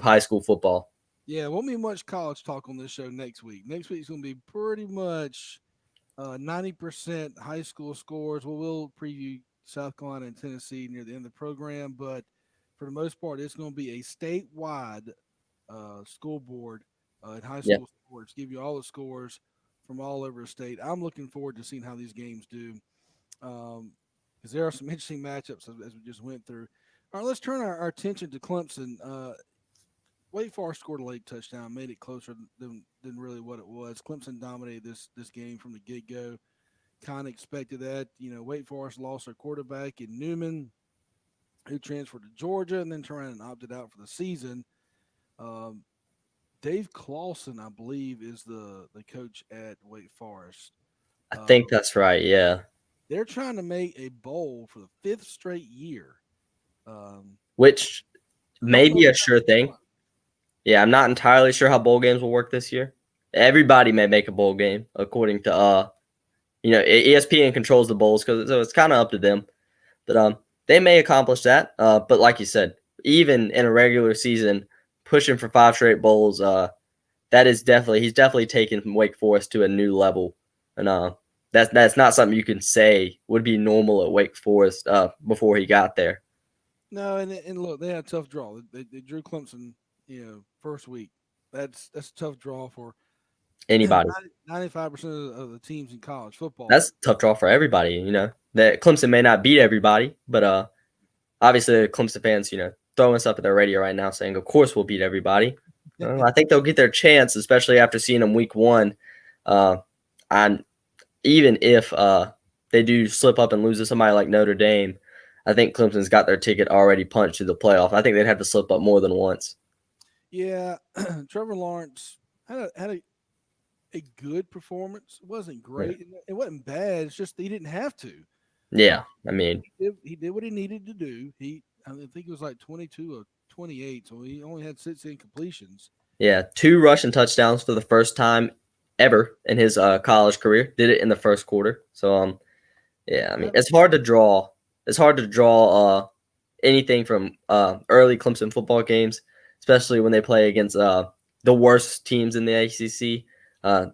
high school football. Yeah, won't be much college talk on this show next week. Next week's going to be pretty much 90% high school scores. We'll preview South Carolina and Tennessee near the end of the program, but for the most part, it's going to be a statewide school board in high Yeah, school sports. Give you all the scores from all over the state. I'm looking forward to seeing how these games do because there are some interesting matchups as we just went through. All right, let's turn our attention to Clemson. Wake Forest scored a late touchdown, made it closer than really what it was. Clemson dominated this game from the get go. Kind of expected that. Wake Forest lost their quarterback in Newman, who transferred to Georgia and then turned around and opted out for the season. Dave Clawson, I believe, is the coach at Wake Forest. I think that's right. Yeah, They're trying to make a bowl for the fifth straight year. which may be a sure thing. Yeah, I'm not entirely sure how bowl games will work this year. Everybody may make a bowl game according to ESPN controls the bowls so it's kind of up to them. But they may accomplish that. But like you said, even in a regular season, pushing for 5 straight bowls, he's definitely taken Wake Forest to a new level, and that's not something you can say would be normal at Wake Forest before he got there. No, and look, they had a tough draw. They drew Clemson, first week. That's a tough draw for Anybody. 95% of the teams in college football. That's a tough draw for everybody. That Clemson may not beat everybody, but obviously the Clemson fans, throwing us up at their radio right now saying, of course we'll beat everybody. I think they'll get their chance, especially after seeing them week 1. And even if they do slip up and lose to somebody like Notre Dame, I think Clemson's got their ticket already punched to the playoff. I think they'd have to slip up more than once. Yeah, Trevor Lawrence had a good performance. It wasn't great. Yeah. It wasn't bad. It's just he didn't have to. Yeah, I mean, he did what he needed to do. I think it was like 22 or 28, so he only had 6 incompletions. Yeah, 2 rushing touchdowns for the first time ever in his college career. Did it in the first quarter. So yeah, I mean, it's hard to draw. It's hard to draw anything from early Clemson football games, especially when they play against the worst teams in the ACC.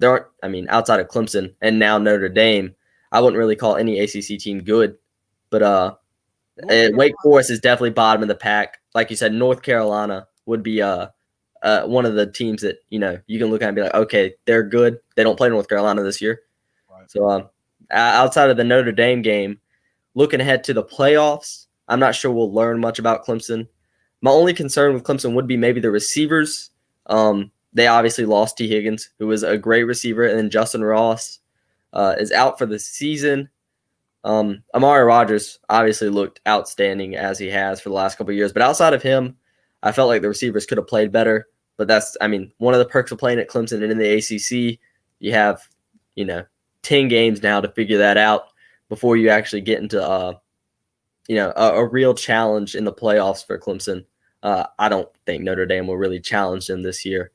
There aren't, I mean, outside of Clemson and now Notre Dame, I wouldn't really call any ACC team good. But Wake Forest is definitely bottom of the pack. Like you said, North Carolina would be one of the teams that, you can look at and be like, okay, they're good. They don't play North Carolina this year. Right. So outside of the Notre Dame game, looking ahead to the playoffs, I'm not sure we'll learn much about Clemson. My only concern with Clemson would be maybe the receivers. They obviously lost T. Higgins, who was a great receiver, and then Justin Ross is out for the season. Amari Rodgers obviously looked outstanding as he has for the last couple of years, but outside of him, I felt like the receivers could have played better. But that's, I mean, one of the perks of playing at Clemson and in the ACC, you have, 10 games now to figure that out before you actually get into, a real challenge in the playoffs for Clemson. I don't think Notre Dame will really challenge them this year.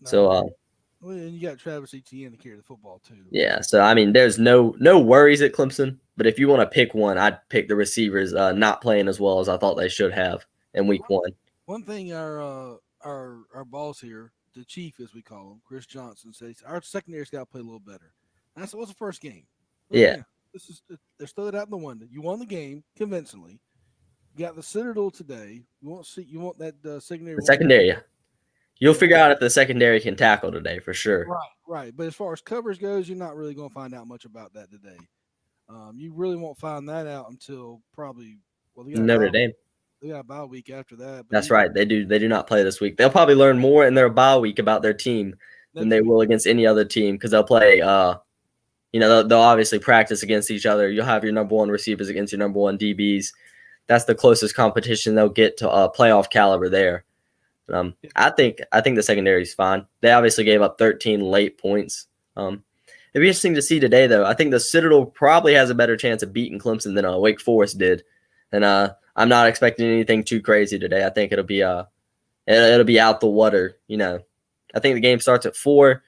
No. So, and you got Travis Etienne to carry the football too. Yeah, so I mean, there's no worries at Clemson. But if you want to pick one, I'd pick the receivers not playing as well as I thought they should have in week 1. One thing our boss here, the chief as we call him, Chris Johnson, says our secondary's got to play a little better. And I said, what's the first game? Yeah. Let's throw it out in the window. You won the game convincingly. You got the Citadel today. You want that secondary. The secondary, yeah. You'll figure out if the secondary can tackle today for sure. Right. But as far as coverage goes, you're not really going to find out much about that today. You really won't find that out until probably Notre Dame. They got a bye week after that. That's right. They do not play this week. They'll probably learn more in their bye week about their team than they will against any other team because they'll play. They'll obviously practice against each other. You'll have your number 1 receivers against your number 1 DBs. That's the closest competition they'll get to playoff caliber there. I think the secondary is fine. They obviously gave up 13 late points. It'd be interesting to see today, though. I think the Citadel probably has a better chance of beating Clemson than Wake Forest did, and I'm not expecting anything too crazy today. I think it'll be out the water. I think the game starts at 4.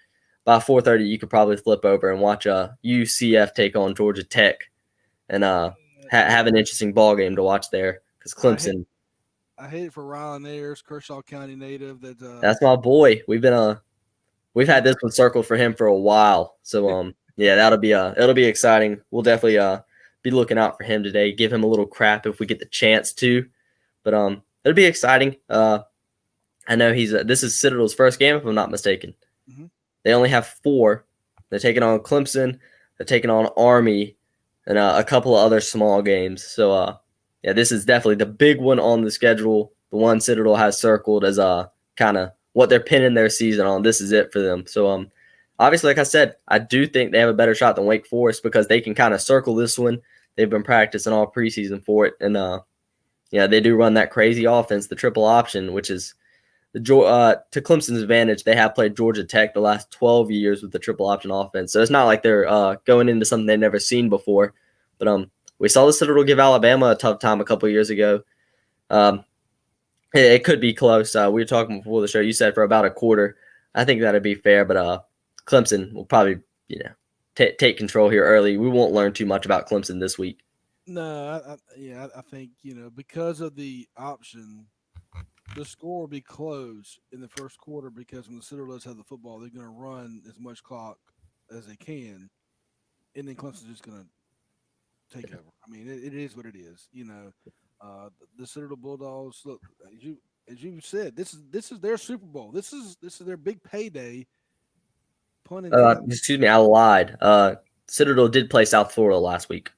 By 4:30, you could probably flip over and watch UCF take on Georgia Tech and Yeah, have an interesting ball game to watch there because I hate Clemson. I hate it for Rylan Ayers, Kershaw County native. That That's my boy. We've he had this one circled for him for a while. So yeah, it'll be exciting. We'll definitely be looking out for him today. Give him a little crap if we get the chance to. But it'll be exciting. I know this is Citadel's first game if I'm not mistaken. mm-hmm. They only have 4. They're taking on Clemson, they're taking on Army, and a couple of other small games. So yeah, this is definitely the big one on the schedule. The one Citadel has circled as kind of what they're pinning their season on. This is it for them. So obviously, like I said, I do think they have a better shot than Wake Forest because they can kind of circle this one. They've been practicing all preseason for it, and yeah, they do run that crazy offense, the triple option, which is to Clemson's advantage. They have played Georgia Tech the last 12 years with the triple option offense, so it's not like they're going into something they've never seen before. But we saw the Citadel give Alabama a tough time a couple of years ago. It could be close. We were talking before the show. You said for about a quarter. I think that'd be fair, but Clemson will probably take control here early. We won't learn too much about Clemson this week. No, I think because of the option, the score will be close in the first quarter because when the Citadel have the football, they're going to run as much clock as they can, and then Clemson's just going to take over. I mean, it is what it is. The Citadel Bulldogs. Look, as you said, this is their Super Bowl. This is their big payday. Pun intended. Excuse me, I lied. Citadel did play South Florida last week.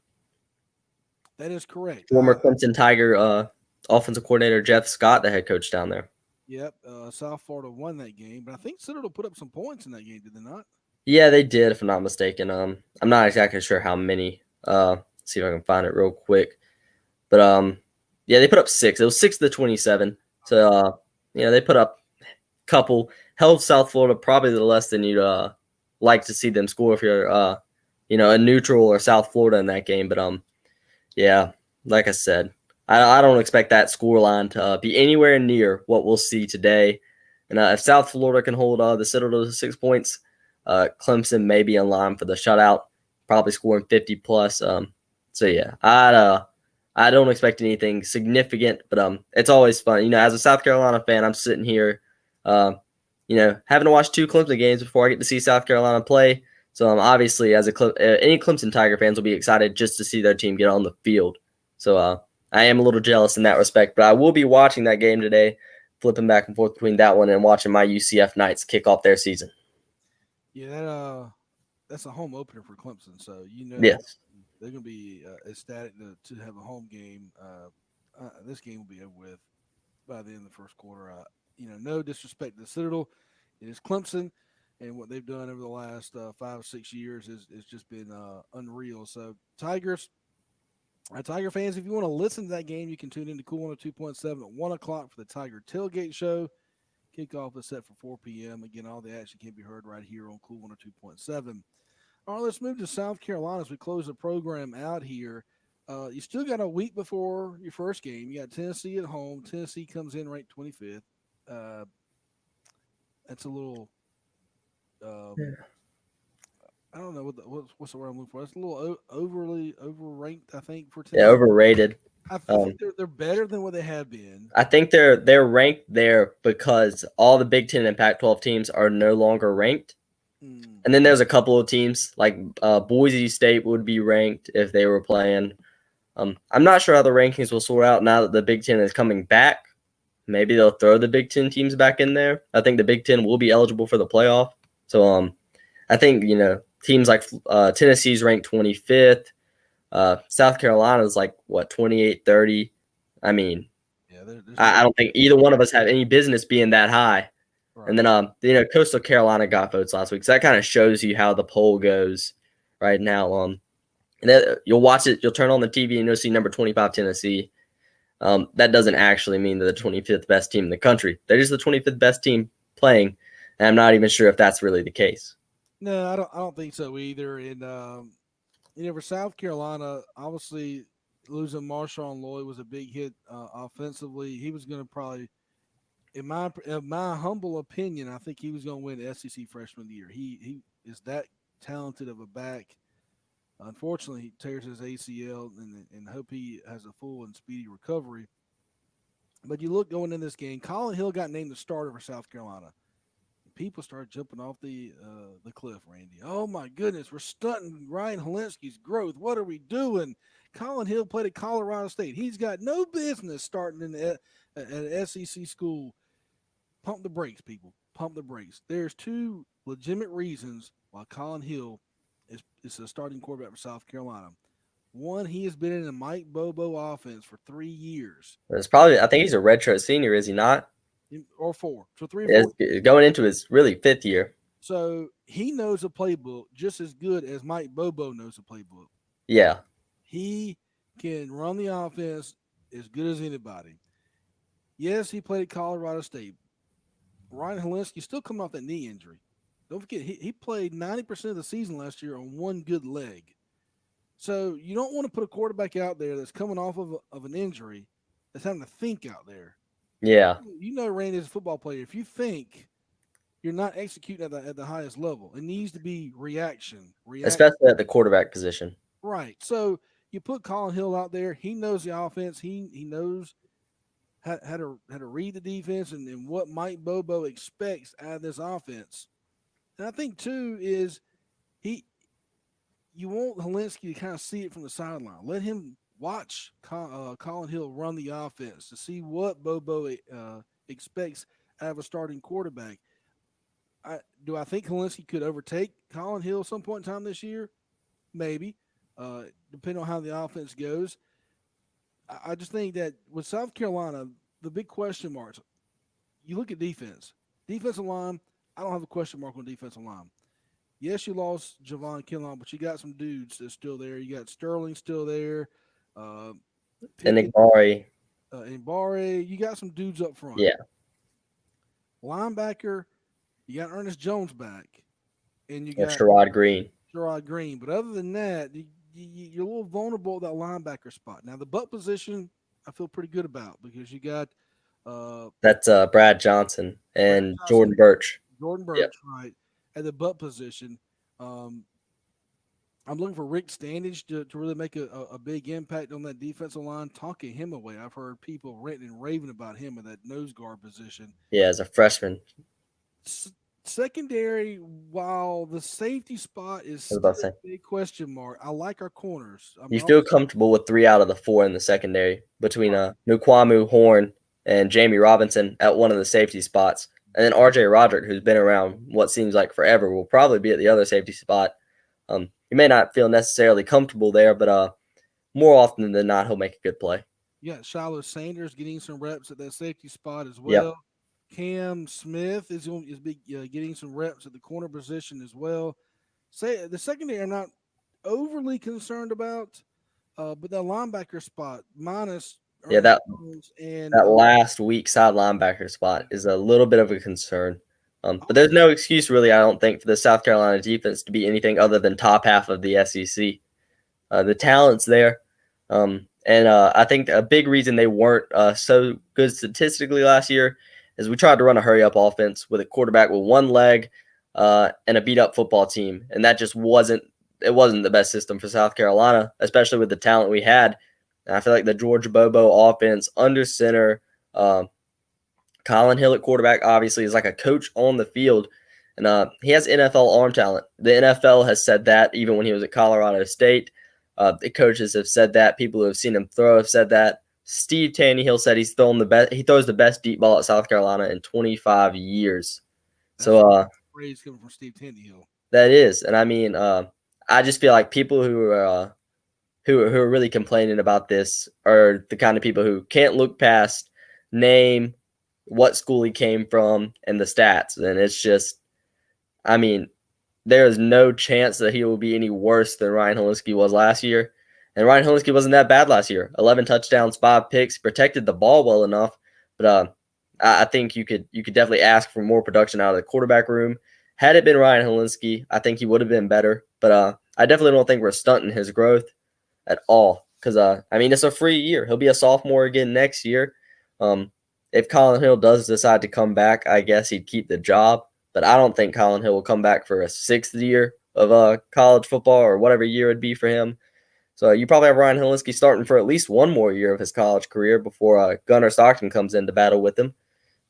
That is correct. Former Clemson Tiger offensive coordinator Jeff Scott, the head coach down there. Yep, South Florida won that game, but I think Citadel put up some points in that game, did they not? Yeah, they did, if I'm not mistaken. I'm not exactly sure how many. See if I can find it real quick. But yeah, they put up 6. It was 6-27. So they put up a couple. Held South Florida probably the less than you'd like to see them score if you're a neutral or South Florida in that game. But yeah, like I said, I don't expect that scoreline to be anywhere near what we'll see today. And if South Florida can hold the Citadel to 6 points, Clemson may be in line for the shutout, probably scoring 50 plus. So yeah, I don't expect anything significant, but it's always fun. As a South Carolina fan, I'm sitting here, having to watch 2 Clemson games before I get to see South Carolina play. So obviously, as any Clemson Tiger fans will be excited just to see their team get on the field. So I am a little jealous in that respect, but I will be watching that game today, flipping back and forth between that one and watching my UCF Knights kick off their season. Yeah, that's a home opener for Clemson, so Yes. they're going to be ecstatic to have a home game. This game will be over with by the end of the first quarter. No disrespect to the Citadel, it is Clemson, and what they've done over the last 5 or 6 years is just been unreal. So Tigers. Tiger fans, if you want to listen to that game, you can tune in to Cool 102.7 at 1 o'clock for the Tiger Tailgate Show. Kickoff is set for 4 p.m. Again, all the action can be heard right here on Cool 102.7. All right, let's move to South Carolina as we close the program out here. You still got a week before your first game. You got Tennessee at home. Tennessee comes in ranked 25th. That's a little I don't know what's the word I'm looking for. It's a little overly overranked, I think, for Tennessee. Yeah, overrated. I think they're better than what they have been. I think they're ranked there because all the Big Ten and Pac-12 teams are no longer ranked. And then there's a couple of teams like Boise State would be ranked if they were playing. I'm not sure how the rankings will sort out now that the Big Ten is coming back. Maybe they'll throw the Big Ten teams back in there. I think the Big Ten will be eligible for the playoff. So I think teams like Tennessee's ranked 25th. South Carolina's like 28, 30. I mean, I don't think either one of us have any business being that high. Right. And then Coastal Carolina got votes last week, so that kind of shows you how the poll goes right now. And then you'll watch it, you'll turn on the TV and you'll see number 25 Tennessee. That doesn't actually mean they're the 25th best team in the country. They're just the 25th best team playing, and I'm not even sure if that's really the case. No, I don't think so either. And for South Carolina, obviously losing Marshawn Lloyd was a big hit offensively. He was going to probably, in my humble opinion, I think he was going to win SEC Freshman of the Year. He is that talented of a back. Unfortunately, he tears his ACL, and hope he has a full and speedy recovery. But you look going in this game, Collin Hill got named the starter for South Carolina. People start jumping off the cliff, Randy. Oh my goodness, we're stunting Ryan Helinski's growth. What are we doing? Collin Hill played at Colorado State. He's got no business starting in an SEC school. Pump the brakes, people. Pump the brakes. There's two legitimate reasons why Collin Hill is a starting quarterback for South Carolina. One, he has been in the Mike Bobo offense for 3 years, It's probably, I think he's a redshirt senior, is he not? or four. So three or Is 4. going into his really 5th year. So he knows a playbook just as good as Mike Bobo knows a playbook. Yeah. He can run the offense as good as anybody. Yes, he played at Colorado State. Ryan Helinski still coming off that knee injury. Don't forget, he played 90% of the season last year on one good leg. So you don't want to put a quarterback out there that's coming off of an injury, that's having to think out there. Yeah. You know, Randy, as a football player, if you think you're not executing at the highest level, it needs to be reaction. Especially at the quarterback position. Right. So you put Collin Hill out there. He knows the offense. He knows how to read the defense and what Mike Bobo expects out of this offense. And I think too is he you want Helinski to kind of see it from the sideline. Let him watch Collin Hill run the offense to see what Bobo expects out of a starting quarterback. Do I think Helinski could overtake Collin Hill some point in time this year? Maybe, depending on how the offense goes. I just think that with South Carolina, the big question marks. You look at defense, defensive line. I don't have a question mark on defensive line. Yes, you lost Javon Killon, but you got some dudes that's still there. You got Sterling still there. Uh, And Pickett, Igbari. and Barre. You got some dudes up front. Yeah. Linebacker, you got Ernest Jones back, and you Or got Sherrod Green. Gerard Green. But other than that, you're a little vulnerable at that linebacker spot. Now, the butt position, I feel pretty good about because you got That's Brad Johnson Brad and Johnson, Jordan Birch. Jordan Yep. Birch, right, at the butt position. Um, I'm looking for Rick Standage to really make a big impact on that defensive line, talking him away. I've heard people ranting and raving about him at that nose guard position. Yeah, as a freshman. Secondary, while the safety spot is I was still about to say. a big question mark, I like our corners. I mean, You feel comfortable with 3 out of the 4 in the secondary between Nukwamu, Horn, and Jamie Robinson at one of the safety spots. And then RJ Roderick, who's been around what seems like forever, will probably be at the other safety spot. You may not feel necessarily comfortable there, but more often than not, he'll make a good play. Yeah, Shiloh Sanders getting some reps at that safety spot as well. Yep. Cam Smith is getting some reps at the corner position as well. Say the secondary, I'm not overly concerned about, but that linebacker spot minus Yeah, that and last weak side linebacker spot is a little bit of a concern. But there's no excuse, really, I don't think, for the South Carolina defense to be anything other than top half of the SEC. The talent's there. And I think a big reason they weren't so good statistically last year is we tried to run a hurry-up offense with a quarterback with one leg and a beat-up football team. And that just wasn't the best system for South Carolina, especially with the talent we had. And I feel like the George Bobo offense under center, Collin Hill at quarterback, obviously, is like a coach on the field. And he has NFL arm talent. The NFL has said that even when he was at Colorado State. The coaches have said that. People who have seen him throw have said that. Steve Tannehill said he's thrown the best. He throws the best deep ball at South Carolina in 25 years. That's praise coming from Steve Tannehill. That is, and I mean, I just feel like people who are really complaining about this are the kind of people who can't look past name, what school he came from, and the stats. And it's just, I mean, there is no chance that he will be any worse than Ryan Helinski was last year. And Ryan Helinski wasn't that bad last year. 11 touchdowns, 5 picks, protected the ball well enough. But I think you could definitely ask for more production out of the quarterback room. Had it been Ryan Helinski, I think he would have been better. But I definitely don't think we're stunting his growth at all. Because, I mean, it's a free year. He'll be a sophomore again next year. If Collin Hill does decide to come back, I guess he'd keep the job. But I don't think Collin Hill will come back for a 6th year of college football or whatever year it'd be for him. So you probably have Ryan Hilinski starting for at least one more year of his college career before Gunnar Stockton comes in to battle with him.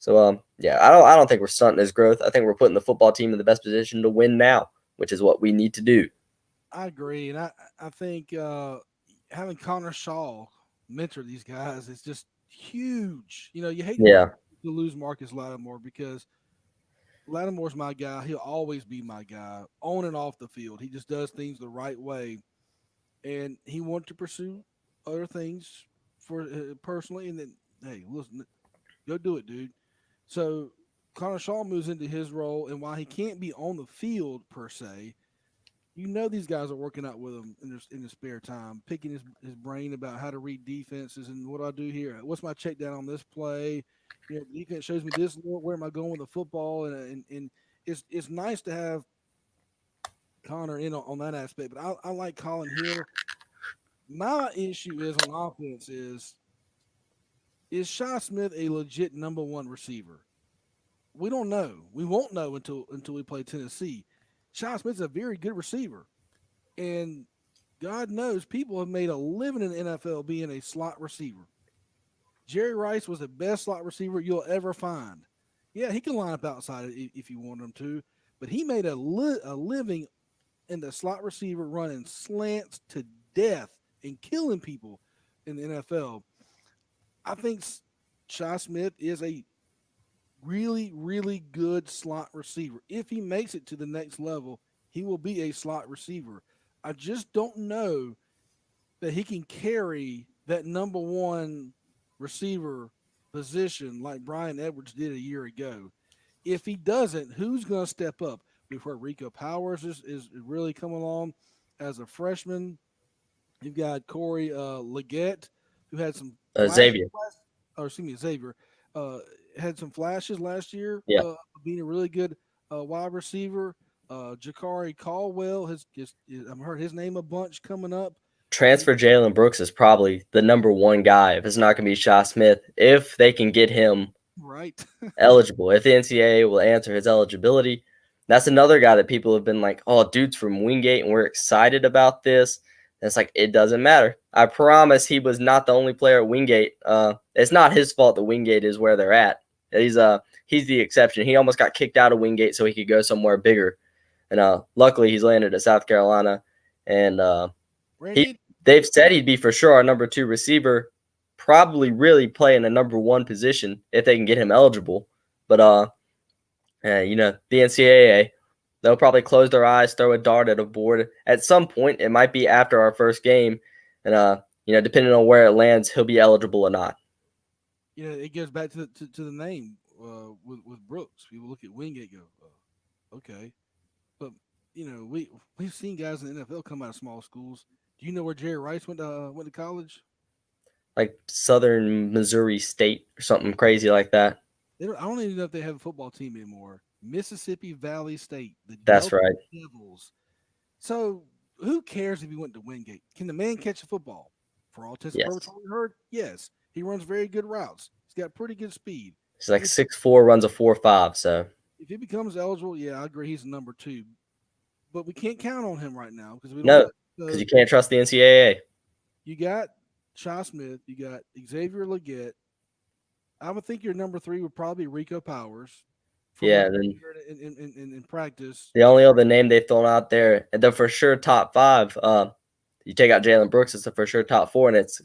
So yeah, I don't think we're stunting his growth. I think we're putting the football team in the best position to win now, which is what we need to do. I agree, and I think having Connor Shaw mentor these guys is just huge. You know, you hate Yeah, to lose Marcus Lattimore because Lattimore's my guy. He'll always be my guy on and off the field. He just does things the right way, and he wanted to pursue other things for personally. And then, hey, listen, go do it, dude. So Connor Shaw moves into his role, and while he can't be on the field per se, you know these guys are working out with him in their spare time, picking his brain about how to read defenses and what do I do here. What's my check down on this play? You know, defense shows me this. Where am I going with the football? And it's nice to have Connor in on that aspect. But I like Collin Hill. My issue is on offense is Shy Smith a legit number one receiver? We don't know. We won't know until we play Tennessee. Shy Smith's a very good receiver. And God knows people have made a living in the NFL being a slot receiver. Jerry Rice was the best slot receiver you'll ever find. Yeah, he can line up outside if you want him to, but he made a living in the slot receiver running slants to death and killing people in the NFL. I think Shy Smith is a really, really good slot receiver. If he makes it to the next level, he will be a slot receiver. I just don't know that he can carry that number one receiver position like Brian Edwards did a year ago. If he doesn't, who's going to step up? We've heard Rico Powers is really coming along as a freshman. You've got Corey Leggett, who had some flashes, Xavier. or excuse me, Xavier, uh, had some flashes last year, Yeah, being a really good wide receiver. Jakari Caldwell I've heard his name a bunch coming up. transfer Jalen Brooks is probably the number one guy if it's not going to be Shy Smith. If they can get him Right. eligible, if the NCAA will answer his eligibility, that's another guy that people have been like, "Oh, dude's from Wingate, and we're excited about this." And it's like it doesn't matter. I promise he was not the only player at Wingate. It's not his fault that Wingate is where they're at. He's the exception. He almost got kicked out of Wingate so he could go somewhere bigger, and luckily he's landed at South Carolina, and he Randy, they've said he'd be for sure our number two receiver, probably really playing a number one position if they can get him eligible. But the NCAA, they'll probably close their eyes, throw a dart at a board at some point. It might be after our first game, and depending on where it lands, he'll be eligible or not. it goes back to the name with Brooks. People look at Wingate, go, okay, but we've seen guys in the NFL come out of small schools. Do you know where Jerry Rice went to college? Like Southern Missouri State or something crazy like that. I don't even know if they have a football team anymore. Mississippi Valley State, the That's Delta right. Devils. So who cares if he went to Wingate? Can the man catch a football? For all intents and Yes. purposes, we heard yes. He runs very good routes. He's got pretty good speed. He's like If 6'4", runs a 4.5. So if he becomes eligible, yeah, I agree. He's number two, but we can't count on him right now because we don't no, know. because So you can't trust the NCAA. you got Shy Smith, you got Xavier Leggett. I would think your number three would probably be Rico Powers, from what Yeah, I've then heard in practice. the only other name they've thrown out there, the for sure top five, you take out Jalen Brooks, it's the for sure top four, and it's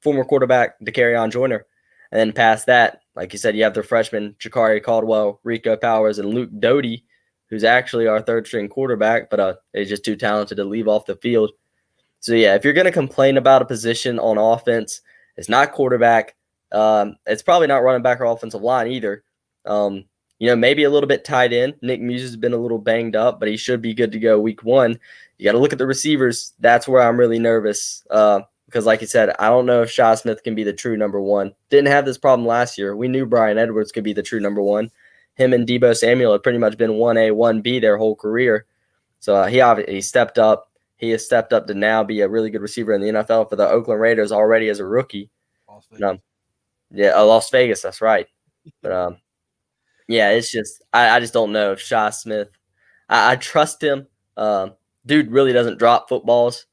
former quarterback DeCarrion Joyner. And then past that, like you said, you have the freshman Jakari Caldwell, Rico Powers, and Luke Doty, who's actually our third string quarterback, but he's just too talented to leave off the field. So yeah, if you're going to complain about a position on offense, it's not quarterback. It's probably not running back or offensive line either. Maybe a little bit tight end. Nick Muse has been a little banged up, but he should be good to go week one. You got to look at the receivers. That's where I'm really nervous because, like you said, I don't know if Shy Smith can be the true number one. Didn't have this problem last year. We knew Brian Edwards could be the true number one. Him and Debo Samuel had pretty much been 1A, 1B their whole career. So he stepped up. He has stepped up to now be a really good receiver in the NFL for the Oakland Raiders already as a rookie. Las Vegas. Las Vegas, that's right. But yeah, it's just I just don't know if Shy Smith. I trust him, Uh, Dude really doesn't drop footballs.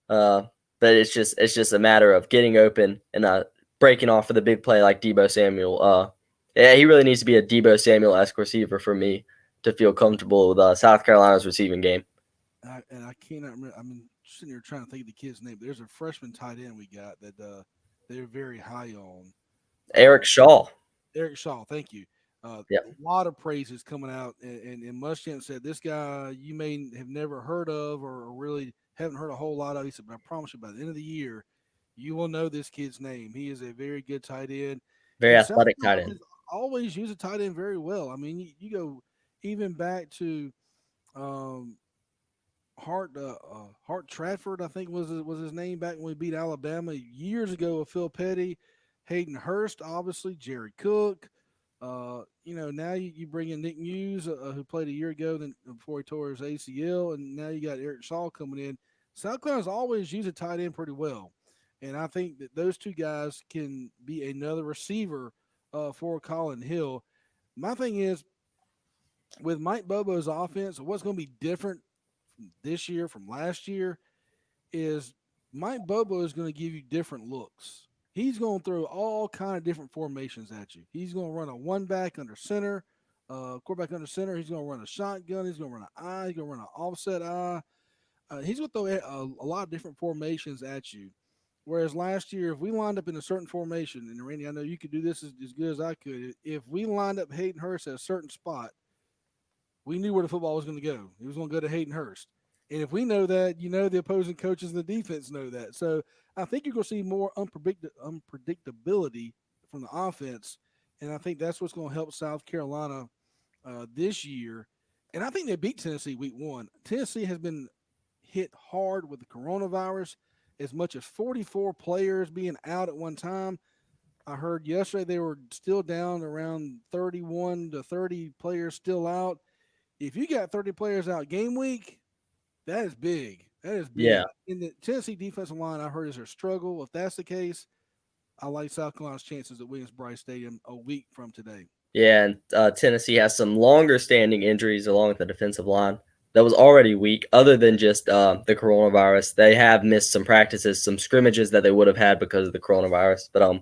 Uh, but it's just a matter of getting open and breaking off for the big play like Debo Samuel. Yeah, he really needs to be a Debo Samuel-esque receiver for me to feel comfortable with South Carolina's receiving game. And I cannot remember. I'm sitting here trying to think of the kid's name. There's a freshman tight end we got that they're very high on. Eric Uh, Shaw. Eric Shaw, thank you. Yeah, A lot of praises coming out, and Muschamp said this guy you may have never heard of or really haven't heard a whole lot of. He said, but I promise you, by the end of the year, you will know this kid's name. He is a very good tight end, very and South athletic tight Carolina end. has always used a tight end very well. I mean, you go even back to um, Hart Tradford, I think was his name back when we beat Alabama years ago with Phil Petty, Hayden Hurst, obviously Jerry Cook. Now you bring in Nick Muse, who played a year ago, then before he tore his ACL, and now you got Eric Shaw coming in. South Carolina's always used a tight end pretty well, and I think that those two guys can be another receiver for Collin Hill. My thing is with Mike Bobo's offense, what's going to be different this year from last year is Mike Bobo is going to give you different looks. He's going to throw all kind of different formations at you. He's going to run a one back under center, quarterback under center. He's going to run a shotgun. He's going to run an eye. He's going to run an offset eye. He's going to throw a lot of different formations at you. Whereas last year, if we lined up in a certain formation, and Randy, I know you could do this as good as I could. If we lined up Hayden Hurst at a certain spot, we knew where the football was going to go. It was going to go to Hayden Hurst. And if we know that, the opposing coaches and the defense know that. So I think you're going to see more unpredictability from the offense. And I think that's what's going to help South Carolina this year. And I think they beat Tennessee week one. Tennessee has been hit hard with the coronavirus, as much as 44 players being out at one time. I heard yesterday they were still down around 31 to 30 players still out. If you got 30 players out game week, that is big. That is Yeah, big. In the Tennessee defensive line, I heard is their struggle. If that's the case, I like South Carolina's chances at Williams-Brice Stadium a week from today. yeah, and Tennessee has some longer-standing injuries along with the defensive line that was already weak. Other than just the coronavirus, they have missed some practices, some scrimmages that they would have had because of the coronavirus. But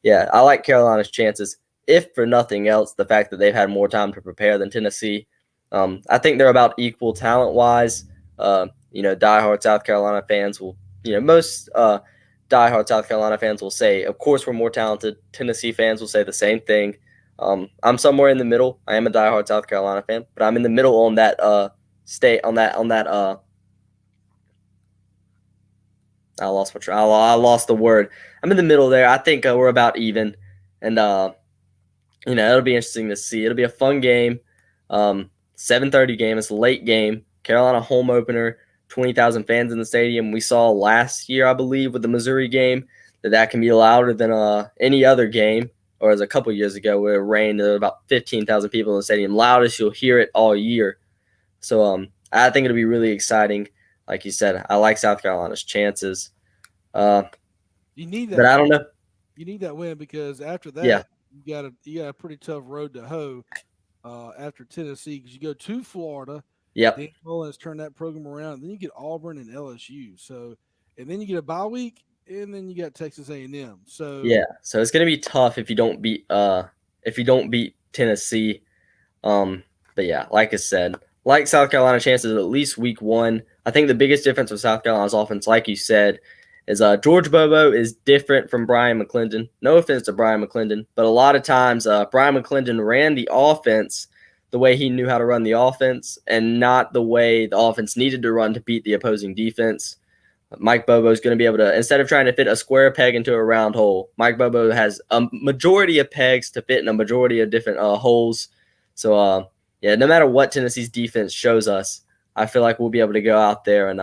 yeah, I like Carolina's chances. If for nothing else, the fact that they've had more time to prepare than Tennessee. I think they're about equal talent-wise. Diehard South Carolina fans will, most diehard South Carolina fans will say, of course, we're more talented. Tennessee fans will say the same thing. I'm somewhere in the middle. I am a diehard South Carolina fan, but I'm in the middle on that state on that I lost my I lost the word. I'm in the middle there. I think we're about even, and it'll be interesting to see. It'll be a fun game. 7:30 game. It's a late game. Carolina home opener. 20,000 fans in the stadium. We saw last year, I believe, with the Missouri game that can be louder than any other game. Or as a couple years ago where it rained, there were about 15,000 people in the stadium. Loudest, you'll hear it all year. So I think it'll be really exciting. Like you said, I like South Carolina's chances. You need that But I don't win. know. You need that win because after Yeah. that, you got a pretty tough road to hoe after Tennessee because you go to Florida. Yep. Dan Mullen has turned that program around. And then you get Auburn and LSU. So, and then you get a bye week, and then you got Texas A&M. So Yeah. So it's gonna be tough if you don't beat Tennessee. But yeah, like I said, like South Carolina chances at least week one. I think the biggest difference with South Carolina's offense, like you said, is George Bobo is different from Brian McClendon. No offense to Brian McClendon, but a lot of times Brian McClendon ran the offense the way he knew how to run the offense and not the way the offense needed to run to beat the opposing defense. Mike Bobo is going to be able to, instead of trying to fit a square peg into a round hole, Mike Bobo has a majority of pegs to fit in a majority of different holes. So, yeah, no matter what Tennessee's defense shows us, I feel like we'll be able to go out there and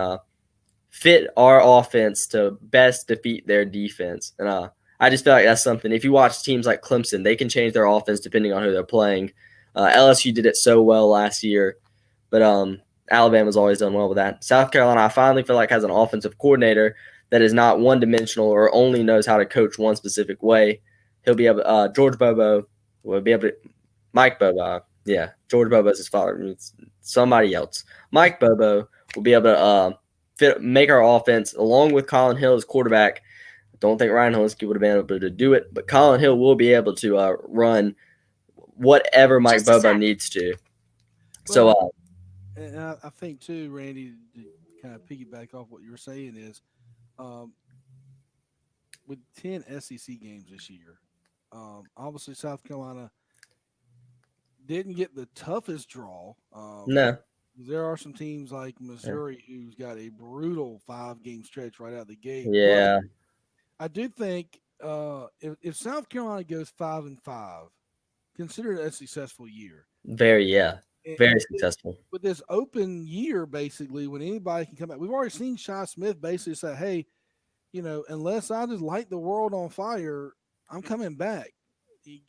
fit our offense to best defeat their defense. And I just feel like that's something. If you watch teams like Clemson, they can change their offense depending on who they're playing. LSU did it so well last year, but Alabama's always done well with that. South Carolina, I finally feel like has an offensive coordinator that is not one-dimensional or only knows how to coach one specific way. He'll be able. George Bobo will be able to. Mike Bobo. Yeah, George Bobo's his father. It's somebody else. Mike Bobo will be able to make our offense along with Collin Hill as quarterback. I don't think Ryan Helinski would have been able to do it, but Collin Hill will be able to run whatever Mike Bobo needs to. So, Well, and I think too, Randy, to kind of piggyback off what you were saying is, um, with 10 SEC games this year, obviously South Carolina didn't get the toughest draw. no, There are some teams like Missouri who's got a brutal 5 game stretch right out of the gate. But yeah, I do think if South Carolina goes 5-5, consider it a successful year. yeah, And very successful. with this open year, basically, when anybody can come back, we've already seen Shy Smith basically say, "Hey, unless I just light the world on fire, I'm coming back."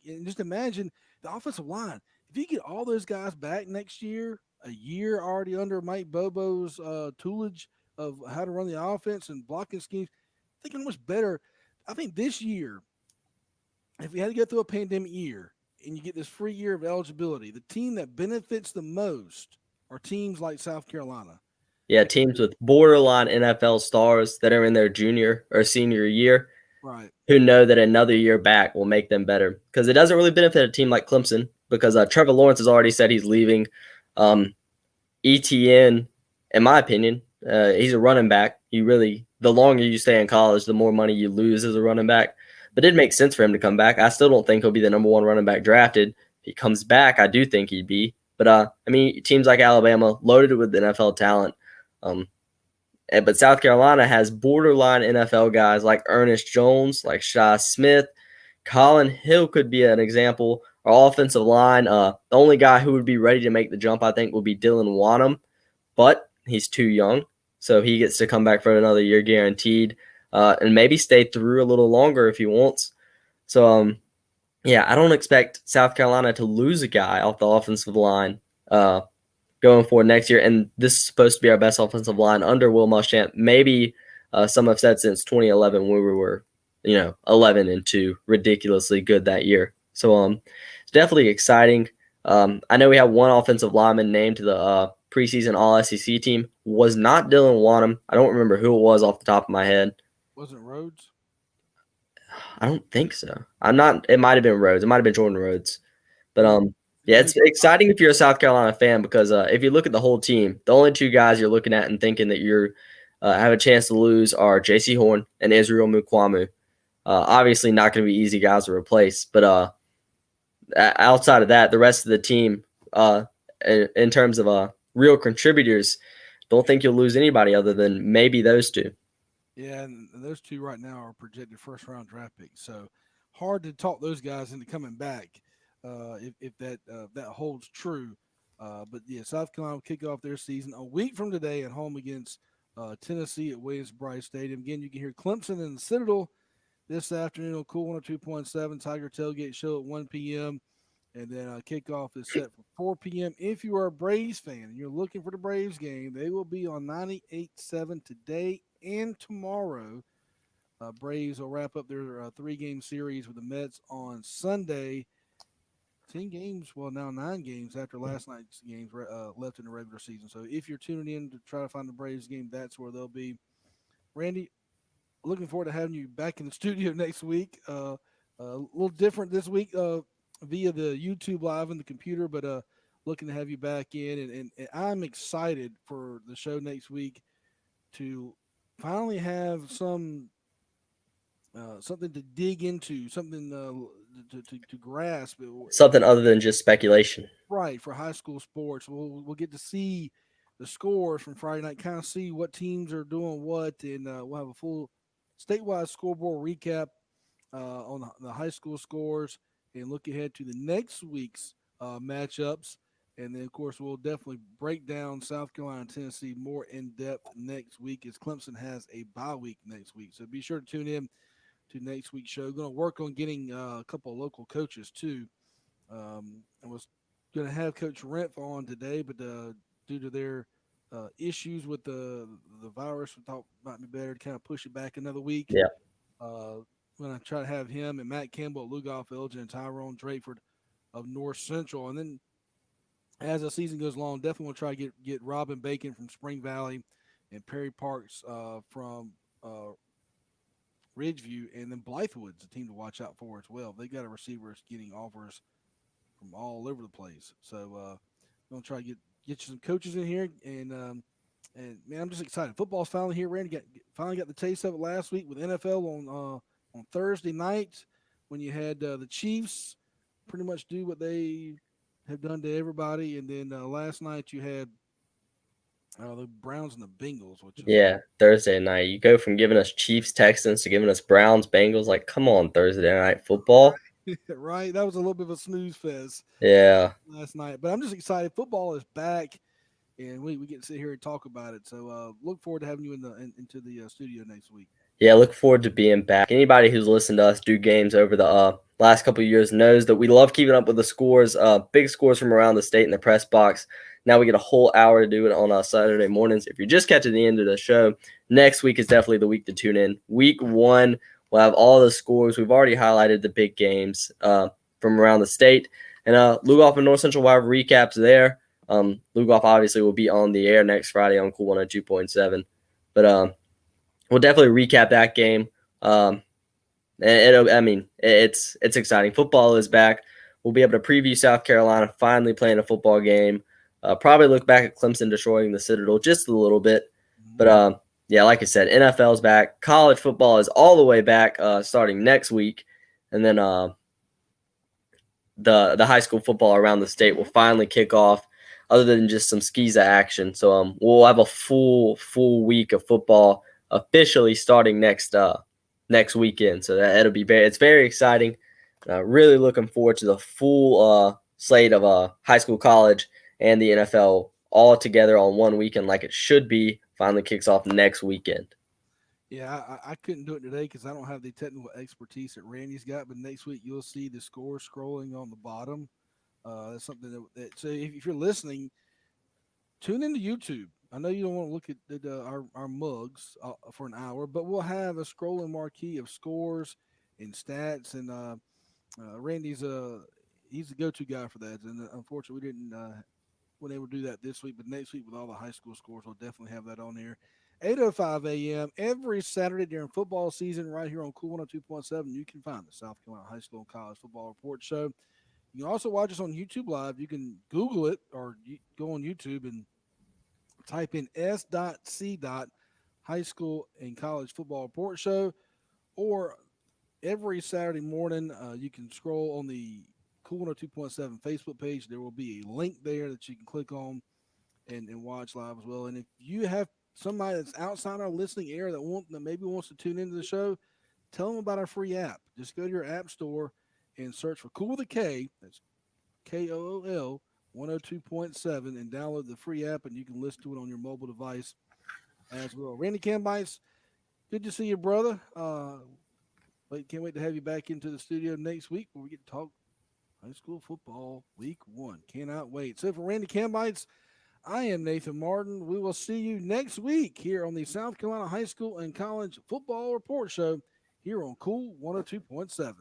And just imagine the offensive line. If you get all those guys back next year, a year already under Mike Bobo's tutelage of how to run the offense and blocking schemes, think how much better. I think this year, if you had to go through a pandemic year and you get this free year of eligibility, the team that benefits the most are teams like South Carolina. Yeah, teams with borderline NFL stars that are in their junior or senior year Right. who know that another year back will make them better. Because it doesn't really benefit a team like Clemson because Trevor Lawrence has already said he's leaving. ETN, in my opinion, he's a running back. The longer you stay in college, the more money you lose as a running back. But it makes sense for him to come back. I still don't think he'll be the number one running back drafted. If he comes back, I do think he'd be. But I mean, teams like Alabama loaded with NFL talent. But South Carolina has borderline NFL guys like Ernest Jones, like Shy Smith. Collin Hill could be an example. Our offensive line, the only guy who would be ready to make the jump, I think, would be Dylan Wanham, but he's too young, so he gets to come back for another year guaranteed, and maybe stay through a little longer if he wants. So, yeah, I don't expect South Carolina to lose a guy off the offensive line going forward next year. And this is supposed to be our best offensive line under Will Muschamp. Maybe some have said since 2011 when we were, 11-2, ridiculously good that year. So it's definitely exciting. I know we have one offensive lineman named to the preseason All SEC team. Was not Dylan Wanham. I don't remember who it was off the top of my head. Wasn't Rhodes? I don't think so. I'm not. It might have been Rhodes. It might have been Jordan Rhodes. But yeah, it's He- exciting if you're a South Carolina fan because if you look at the whole team, the only two guys you're looking at and thinking that you're have a chance to lose are J.C. Horn and Israel Mukwamu. Obviously, not going to be easy guys to replace, but outside of that, the rest of the team, in terms of real contributors, don't think you'll lose anybody other than maybe those two. Yeah, and those two right now are projected first round draft picks. So hard to talk those guys into coming back if that holds true. But yeah, South Carolina will kick off their season a week from today at home against Tennessee at Williams-Brice Stadium. Again, you can hear Clemson and the Citadel this afternoon on Cool 102.7 Tiger Tailgate Show at 1 p.m. And then kickoff is set for 4 p.m. If you are a Braves fan and you're looking for the Braves game, they will be on 98.7 today and tomorrow. Braves will wrap up their 3 game series with the Mets on Sunday. 10 games, well, now 9 games after last night's games left in the regular season. So if you're tuning in to try to find the Braves game, that's where they'll be. Randy, looking forward to having you back in the studio next week. A little different this week via the YouTube live and the computer, but looking to have you back in. And I'm excited for the show next week to finally have something to dig into, something to grasp. Something other than just speculation. Right, for high school sports. We'll get to see the scores from Friday night, kind of see what teams are doing what, and we'll have a full statewide scoreboard recap on the high school scores and look ahead to the next week's matchups. And then, of course, we'll definitely break down South Carolina and Tennessee more in depth next week as Clemson has a bye week next week. So be sure to tune in to next week's show. Going to work on getting a couple of local coaches too. I was going to have Coach Renf on today, but due to their issues with the virus, we thought it might be better to kind of push it back another week. Yeah. I'm going to try to have him and Matt Campbell at Lugoff, Elgin, and Tyrone Drakeford of North Central. And then as the season goes along, definitely want to try to get Robin Bacon from Spring Valley and Perry Parks from Ridgeview, and then Blythewood's a team to watch out for as well. They got a receiver that's getting offers from all over the place. So I'm gonna try to get you some coaches in here, and man, I'm just excited. Football's finally here. Randy finally got the taste of it last week with NFL on Thursday night when you had the Chiefs pretty much do what they have done to everybody, and then last night you had the Browns and the Bengals, which is Yeah, Thursday night. You go from giving us Chiefs, Texans to giving us Browns, Bengals. Like, come on, Thursday night football. right. That was a little bit of a snooze fest Yeah. last night, but I'm just excited. Football is back, and we get to sit here and talk about it. So look forward to having you into the studio next week. Yeah, look forward to being back. Anybody who's listened to us do games over the last couple of years knows that we love keeping up with the scores, big scores from around the state in the press box. Now we get a whole hour to do it on Saturday mornings. If you're just catching the end of the show, next week is definitely the week to tune in. Week 1, we'll have all the scores. We've already highlighted the big games from around the state. And Lugoff and North Central will have recaps there. Lugoff obviously will be on the air next Friday on Cool 102.7. But we'll definitely recap that game. It's exciting. Football is back. We'll be able to preview South Carolina finally playing a football game. Probably look back at Clemson destroying the Citadel just a little bit. But yeah, like I said, NFL's back. College football is all the way back starting next week. And then the high school football around the state will finally kick off, other than just some SCISA action. So we'll have a full week of football officially starting next weekend. So it'll be it's very exciting. Really looking forward to the full slate of high school, college, and the NFL all together on one weekend, like it should be. Finally kicks off next weekend. Yeah, I couldn't do it today because I don't have the technical expertise that Randy's got. But next week you'll see the score scrolling on the bottom. That's something that so if you're listening, tune into YouTube. I know you don't want to look at our mugs for an hour, but we'll have a scrolling marquee of scores and stats. And Randy's he's the go-to guy for that. And unfortunately, we didn't weren't able to do that this week, but next week with all the high school scores, we'll definitely have that on here. 8:05 a.m. every Saturday during football season, right here on Cool 102.7. You can find the South Carolina High School and College Football Report Show. You can also watch us on YouTube Live. You can Google it or go on YouTube and type in S.C. High School and College Football Report Show. Or every Saturday morning, you can scroll on the Cool 102.7 Facebook page. There will be a link there that you can click on and watch live as well. And if you have somebody that's outside our listening area that maybe wants to tune into the show, tell them about our free app. Just go to your app store and search for Cool with a K. That's KOOL 102.7 and download the free app, and you can listen to it on your mobile device as well. Randy Cambites, good to see you, brother. Can't wait to have you back into the studio next week where we get to talk high school football week 1. Cannot wait. So for Randy Cambites, I am Nathan Martin. We will see you next week here on the South Carolina High School and College Football Report Show here on Cool 102.7.